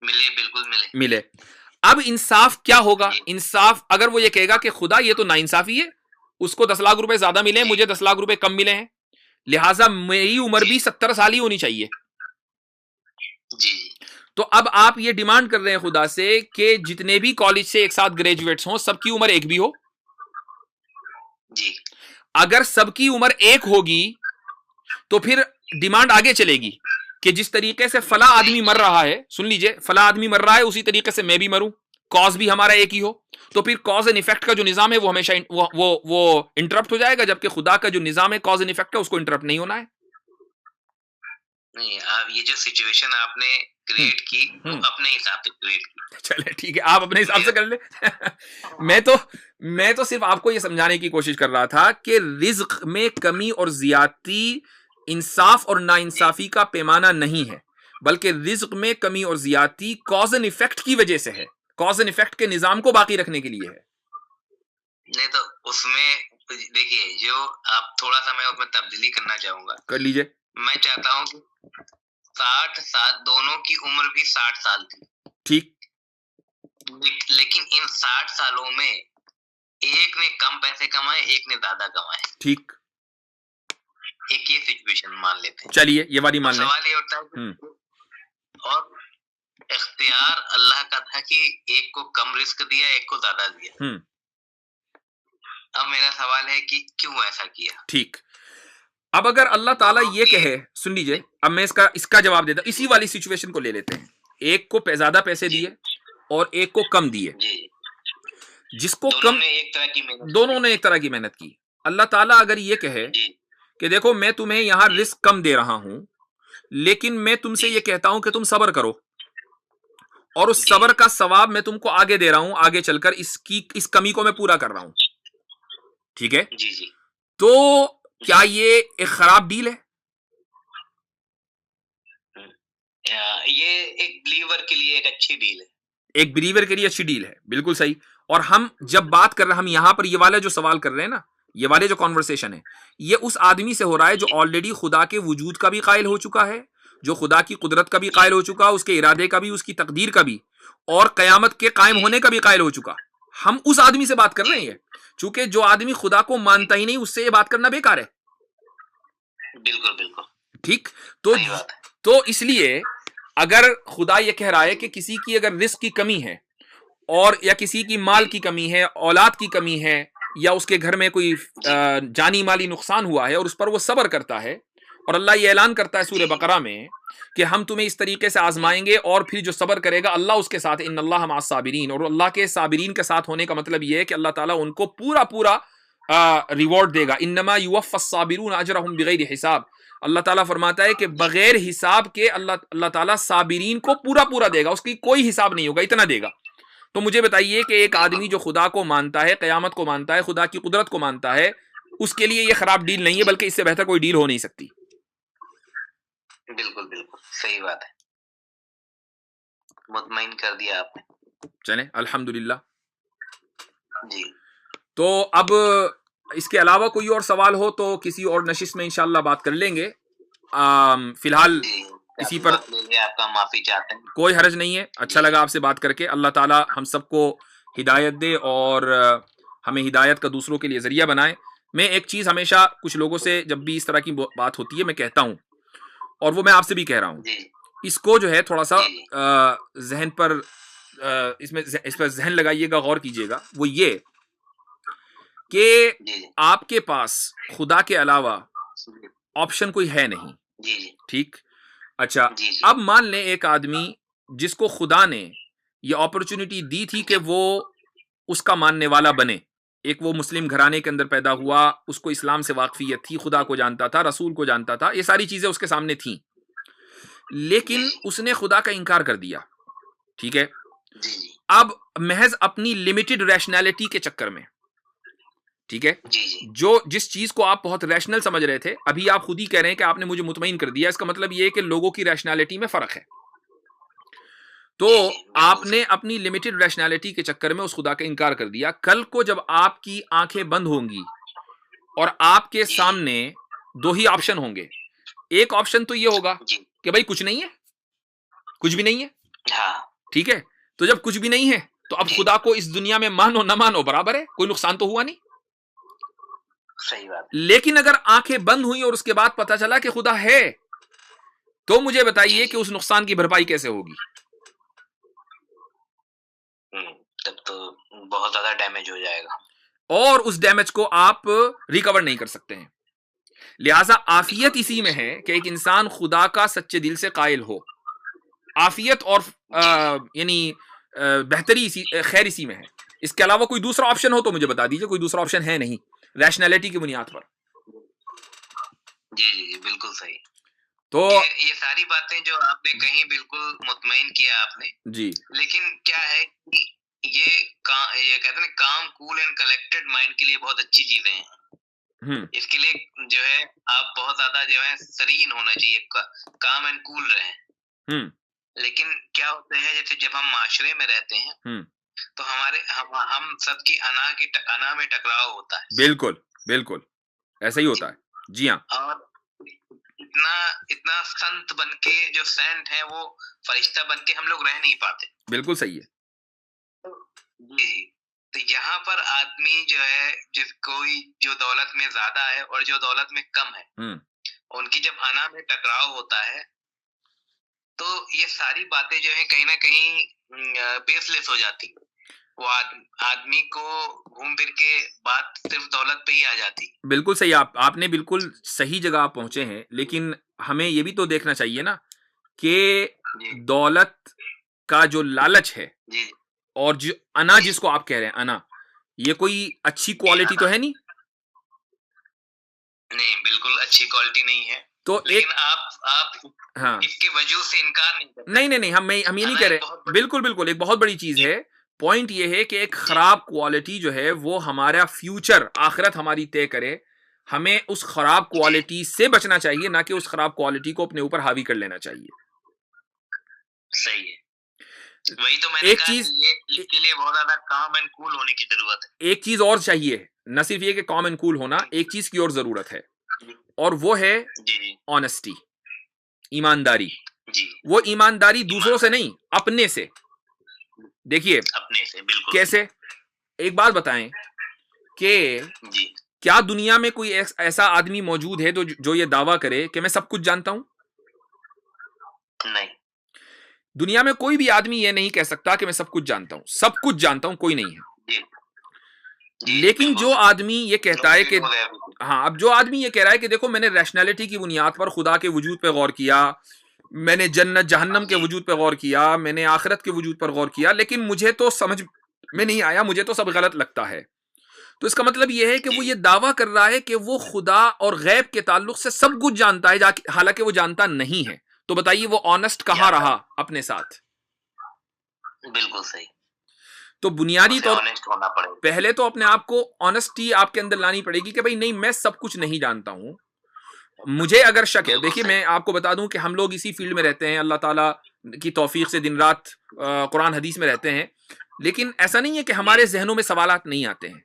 ملے, بالکل ملے. اب انصاف کیا ہوگا؟ انصاف اگر وہ یہ کہے گا کہ خدا یہ تو ناانصافی ہے, اس کو 10 لاکھ روپے زیادہ ملے, مجھے 10 لاکھ روپے کم ملے ہیں, لہٰذا میری عمر بھی 70 سال ہی ہونی چاہیے. تو اب آپ یہ ڈیمانڈ کر رہے ہیں خدا سے کہ جتنے بھی کالج سے ایک ساتھ گریجویٹس ہوں سب کی عمر ایک بھی ہو. اگر سب کی عمر ایک ہوگی تو پھر ڈیمانڈ آگے چلے گی کہ جس طریقے سے فلاں آدمی مر رہا ہے, سن لیجئے, فلاں آدمی مر رہا ہے اسی طریقے سے میں بھی مروں, کاز بھی ہمارا ایک ہی ہو, تو پھر کاز اینڈ ایفیکٹ کا جو نظام ہے وہ ہمیشہ وہ انٹرپٹ ہو جائے گا, جبکہ خدا کا جو نظام ہے کاز اینڈ ایفیکٹ کا اس کو انٹرپٹ نہیں ہونا ہے. نہیں, یہ جو سچویشن آپ نے کریٹ کی اپنے حساب سے کریٹ کی. چلے ٹھیک ہے, آپ اپنے حساب سے کر لیں. میں تو صرف آپ کو یہ سمجھانے کی کوشش کر رہا تھا کہ رزق میں کمی اور زیادتی انصاف اور ناانصافی کا پیمانہ نہیں ہے, بلکہ رزق میں کمی اور زیادتی کاز اینڈ ایفیکٹ کی وجہ سے ہے, کاز اینڈ ایفیکٹ کے نظام کو باقی رکھنے کے لیے ہے. نہیں تو اس میں دیکھیے, جو آپ تھوڑا سا میں اس میں تبدیلی کرنا چاہوں گا, کر لیجئے. میں چاہتا ہوں کہ 60 سال, دونوں کی عمر بھی 60 سال تھی, ٹھیک, لیکن ان 60 سالوں میں ایک نے کم پیسے کمائے، ایک نے زیادہ کمائے، ٹھیک، ایک یہ سچویشن مان لیتے ہیں، چلیے یہ والی مان لیں. سوال یہ ہوتا ہے اور اختیار اللہ کا تھا کہ ایک کو کم رسک دیا، ایک کو زیادہ دیا. اب میرا سوال ہے کہ کیوں ایسا کیا؟ ٹھیک، اب اگر اللہ تعالیٰ یہ کہے، سن لیجئے، اب میں اس کا جواب دیتا ہوں. اسی والی سچویشن کو لے لیتے ہیں، ایک کو زیادہ پیسے دیے اور ایک کو کم دیے. جس کو کم، دونوں نے ایک طرح کی محنت کی. اللہ تعالیٰ اگر یہ کہے کہ دیکھو میں تمہیں یہاں رسک کم دے رہا ہوں، لیکن میں تم سے یہ کہتا ہوں کہ تم صبر کرو، اور اس صبر کا ثواب میں تم کو آگے دے رہا ہوں، آگے چل کر اس کمی کو میں پورا کر رہا ہوں، ٹھیک ہے، تو کیا یہ ایک خراب ڈیل ہے؟ یہ ایک بلیور کے لیے ایک اچھی ڈیل ہے، ایک بلیور کے لیے اچھی ڈیل ہے، بالکل صحیح. اور ہم جب بات کر رہے ہیں، ہم یہاں پر یہ والا جو سوال کر رہے ہیں نا، یہ والے جو کانورسیشن ہے، یہ اس آدمی سے ہو رہا ہے جو آلریڈی خدا کے وجود کا بھی قائل ہو چکا ہے، جو خدا کی قدرت کا بھی قائل ہو چکا، اس کے ارادے کا بھی، اس کی تقدیر کا بھی، اور قیامت کے قائم ہونے کا بھی قائل ہو چکا. ہم اس آدمی سے بات کر رہے ہیں، چونکہ جو آدمی خدا کو مانتا ہی نہیں، اس سے یہ بات کرنا بیکار ہے. بالکل بالکل ٹھیک. تو اس لیے اگر خدا یہ کہہ رہا ہے کہ کسی کی اگر رزق کی کمی ہے، اور یا کسی کی مال کی کمی ہے، اولاد کی کمی ہے، یا اس کے گھر میں کوئی جانی مالی نقصان ہوا ہے اور اس پر وہ صبر کرتا ہے، اور اللہ یہ اعلان کرتا ہے سورہ بقرہ میں کہ ہم تمہیں اس طریقے سے آزمائیں گے، اور پھر جو صبر کرے گا اللہ اس کے ساتھ، ان اللہ مع الصابرین. اور اللہ کے صابرین کے ساتھ ہونے کا مطلب یہ ہے کہ اللہ تعالیٰ ان کو پورا ریوارڈ دے گا. انما یوفی الصابرون اجرهم بغیر حساب. اللہ تعالیٰ فرماتا ہے کہ بغیر حساب کے اللہ تعالیٰ صابرین کو پورا دے گا، اس کی کوئی حساب نہیں ہوگا، اتنا دے گا. تو مجھے بتائیے کہ ایک آدمی جو خدا کو مانتا ہے، قیامت کو مانتا ہے، خدا کی قدرت کو مانتا ہے، اس کے لیے یہ خراب ڈیل نہیں ہے، بلکہ اس سے بہتر کوئی ڈیل ہو نہیں سکتی. بالکل بالکل صحیح بات ہے، مطمئن کر دیا آپ نے. چلیں الحمدللہ. جی، تو اب اس کے علاوہ کوئی اور سوال ہو تو کسی اور نشست میں انشاءاللہ بات کر لیں گے. فی الحال اسی پر آپ کا معافی چاہتے ہیں. کوئی حرج نہیں ہے. اچھا لگا آپ سے بات کر کے. اللہ تعالیٰ ہم سب کو ہدایت دے اور ہمیں ہدایت کا دوسروں کے لیے ذریعہ بنائے. میں ایک چیز ہمیشہ کچھ لوگوں سے جب بھی اس طرح کی بات ہوتی ہے میں کہتا ہوں، اور وہ میں آپ سے بھی کہہ رہا ہوں، اس کو جو ہے تھوڑا سا ذہن پر اس پر ذہن لگائیے گا، غور کیجیے گا. وہ یہ کہ آپ کے پاس خدا کے علاوہ آپشن کوئی ہے نہیں. ٹھیک، اچھا، اب مان لیں ایک آدمی جس کو خدا نے یہ اپرچونٹی دی تھی کہ وہ اس کا ماننے والا بنے، ایک وہ مسلم گھرانے کے اندر پیدا ہوا، اس کو اسلام سے واقفیت تھی، خدا کو جانتا تھا، رسول کو جانتا تھا، یہ ساری چیزیں اس کے سامنے تھیں، لیکن اس نے خدا کا انکار کر دیا. ٹھیک ہے، اب محض اپنی لمیٹڈ ریشنلٹی کے چکر میں، ٹھیک ہے، جو جس چیز کو آپ بہت ریشنل سمجھ رہے تھے، ابھی آپ خود ہی کہہ رہے ہیں کہ آپ نے مجھے مطمئن کر دیا. اس کا مطلب یہ ہے کہ لوگوں کی ریشنلٹی میں فرق ہے. تو آپ نے اپنی لمیٹڈ ریشنلٹی کے چکر میں اس خدا کا انکار کر دیا. کل کو جب آپ کی آنکھیں بند ہوں گی اور آپ کے سامنے دو ہی آپشن ہوں گے، ایک آپشن تو یہ ہوگا کہ بھائی کچھ نہیں ہے، کچھ بھی نہیں ہے. ٹھیک ہے، تو جب کچھ بھی نہیں ہے تو اب خدا کو اس دنیا میں مانو نہ مانو برابر ہے، کوئی نقصان تو ہوا نہیں. صحیح بات. لیکن اگر آنکھیں بند ہوئی اور اس کے بعد پتا چلا کہ خدا ہے، تو مجھے بتائیے کہ اس نقصان کی بھرپائی کیسے ہوگی؟ تب تو بہت زیادہ ڈیمیج ہو جائے گا، اور اس ڈیمیج کو آپ ریکور نہیں کر سکتے ہیں. لہٰذا عافیت اسی میں ہے کہ ایک انسان خدا کا سچے دل سے قائل ہو. عافیت اور یعنی بہتری خیر اسی میں ہے. اس کے علاوہ کوئی دوسرا آپشن ہو تو مجھے بتا دیجیے. کوئی دوسرا آپشن ہے نہیں ریشنلٹی کی بنیاد پر. جی بالکل صحیح. تو یہ ساری باتیں جو آپ نے کہیں بالکل مطمئن کیا آپ نے جی. لیکن کیا ہے کہ یہ کہتے ہیں کام کول اینڈ کلیکٹڈ مائنڈ کے لیے بہت اچھی چیزیں ہیں. اس کے لیے جو ہے آپ بہت زیادہ جو ہے سرین ہونا چاہیے، کام اینڈ کول رہیں. لیکن کیا ہوتا ہے جیسے جب ہم معاشرے میں رہتے ہیں تو ہم سب کی انا میں ٹکراؤ ہوتا ہے. بالکل بالکل ایسا ہی ہوتا ہے. جی ہاں. اور اتنا سنت بن کے جو سینٹ ہے وہ فرشتہ بن کے ہم لوگ رہ نہیں پاتے. بالکل صحیح ہے. جی تو یہاں پر آدمی جو ہے کوئی جو دولت میں زیادہ ہے اور جو دولت میں کم ہے، ان کی جب انا میں ٹکراؤ ہوتا ہے تو یہ ساری باتیں جو ہیں کہیں نہ کہیں بیس لیس ہو جاتی، وہ آدمی کو گھوم پھر کے بات صرف دولت پہ ہی آ جاتی۔ بالکل صحیح، آپ نے بالکل صحیح جگہ آپ پہنچے ہیں، لیکن ہمیں یہ بھی تو دیکھنا چاہیے نا کہ دولت کا جو لالچ ہے اور جو انا جس کو آپ کہہ رہے ہیں انا، یہ کوئی اچھی کوالٹی تو ہے نہیں، بالکل اچھی کوالٹی نہیں ہے۔ تو لیکن آپ ہاں اس کے وجود سے انکار نہیں کرتے۔ نہیں ہم یہ نہیں کہہ رہے، بالکل ایک بہت بڑی چیز ہے۔ پوائنٹ یہ ہے کہ ایک خراب کوالٹی جو ہے وہ ہمارا فیوچر، آخرت ہماری طے کرے، ہمیں اس خراب کوالٹی سے بچنا چاہیے، نہ کہ اس خراب کوالٹی کو اپنے اوپر حاوی کر لینا چاہیے۔ صحیح ہے، وہی تو میں نے کہا اس کے لیے بہت زیادہ کام اینڈ کول ہونے کی ضرورت ہے۔ ایک چیز اور چاہیے، نہ صرف یہ کہ کام اینڈ کول ہونا، ایک چیز کی اور ضرورت ہے، اور وہ ہے آنیسٹی، ایمانداری۔ وہ ایمانداری دوسروں سے نہیں، اپنے سے۔ دیکھیے کیسے، ایک بات بتائیں کہ کیا دنیا میں کوئی ایسا آدمی موجود ہے جو یہ دعویٰ کرے کہ میں سب کچھ جانتا ہوں؟ نہیں، دنیا میں کوئی بھی آدمی یہ نہیں کہہ سکتا کہ میں سب کچھ جانتا ہوں، سب کچھ جانتا ہوں کوئی نہیں ہے۔ لیکن جو آدمی یہ کہتا ہے کہ ہاں، اب جو آدمی یہ کہہ رہا ہے کہ دیکھو میں نے ریشنلٹی کی بنیاد پر خدا کے وجود پہ غور کیا، میں نے جنت جہنم کے وجود پہ غور کیا، میں نے آخرت کے وجود پر غور کیا، لیکن مجھے تو سمجھ میں نہیں آیا، مجھے تو سب غلط لگتا ہے، تو اس کا مطلب یہ ہے کہ وہ یہ دعویٰ کر رہا ہے کہ وہ خدا اور غیب کے تعلق سے سب کچھ جانتا ہے، حالانکہ وہ جانتا نہیں ہے۔ تو بتائیے وہ آنےسٹ کہاں رہا اپنے ساتھ؟ بالکل صحیح۔ تو بنیادی طور پہلے تو اپنے آپ کو آنےسٹی آپ کے اندر لانی پڑے گی کہ بھائی نہیں، میں سب کچھ نہیں جانتا ہوں، مجھے اگر شک ہے۔ دیکھیے میں آپ کو بتا دوں کہ ہم لوگ اسی فیلڈ میں رہتے ہیں، اللہ تعالیٰ کی توفیق سے دن رات قرآن حدیث میں رہتے ہیں، لیکن ایسا نہیں ہے کہ ہمارے ذہنوں میں سوالات نہیں آتے ہیں،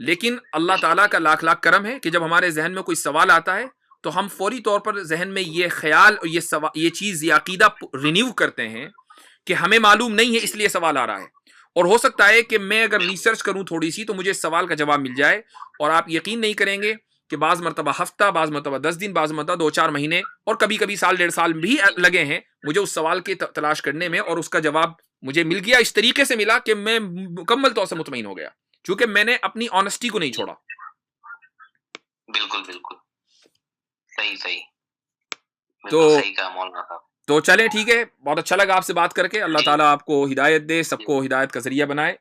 لیکن اللہ تعالیٰ کا لاکھ لاکھ کرم ہے کہ جب ہمارے ذہن میں کوئی سوال آتا ہے تو ہم فوری طور پر ذہن میں یہ خیال اور یہ چیز، یہ عقیدہ رینیو کرتے ہیں کہ ہمیں معلوم نہیں ہے اس لیے سوال آ رہا ہے، اور ہو سکتا ہے کہ میں اگر ریسرچ کروں تھوڑی سی تو مجھے اس سوال کا جواب مل جائے، اور آپ یقین نہیں کریں گے کہ بعض مرتبہ ہفتہ، بعض مرتبہ 10 دن، بعض مرتبہ 2-4 مہینے، اور کبھی کبھی سال 1.5 سال بھی لگے ہیں مجھے اس سوال کی تلاش کرنے میں، اور اس کا جواب مجھے مل گیا، اس طریقے سے ملا کہ میں مکمل طور سے مطمئن ہو گیا، چونکہ میں نے اپنی آنےسٹی کو نہیں چھوڑا۔ بالکل صحیح تو صحیح کہا مولانا صاحب۔ تو چلیں ٹھیک ہے، بہت اچھا لگا آپ سے بات کر کے، اللہ تعالیٰ آپ کو ہدایت دے، سب کو ہدایت کا ذریعہ بنائے،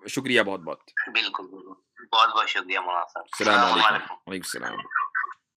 شکریہ بہت بہت۔ بالکل بہت بہت شکریہ مولانا صاحب۔ السلام علیکم۔ وعلیکم السلام۔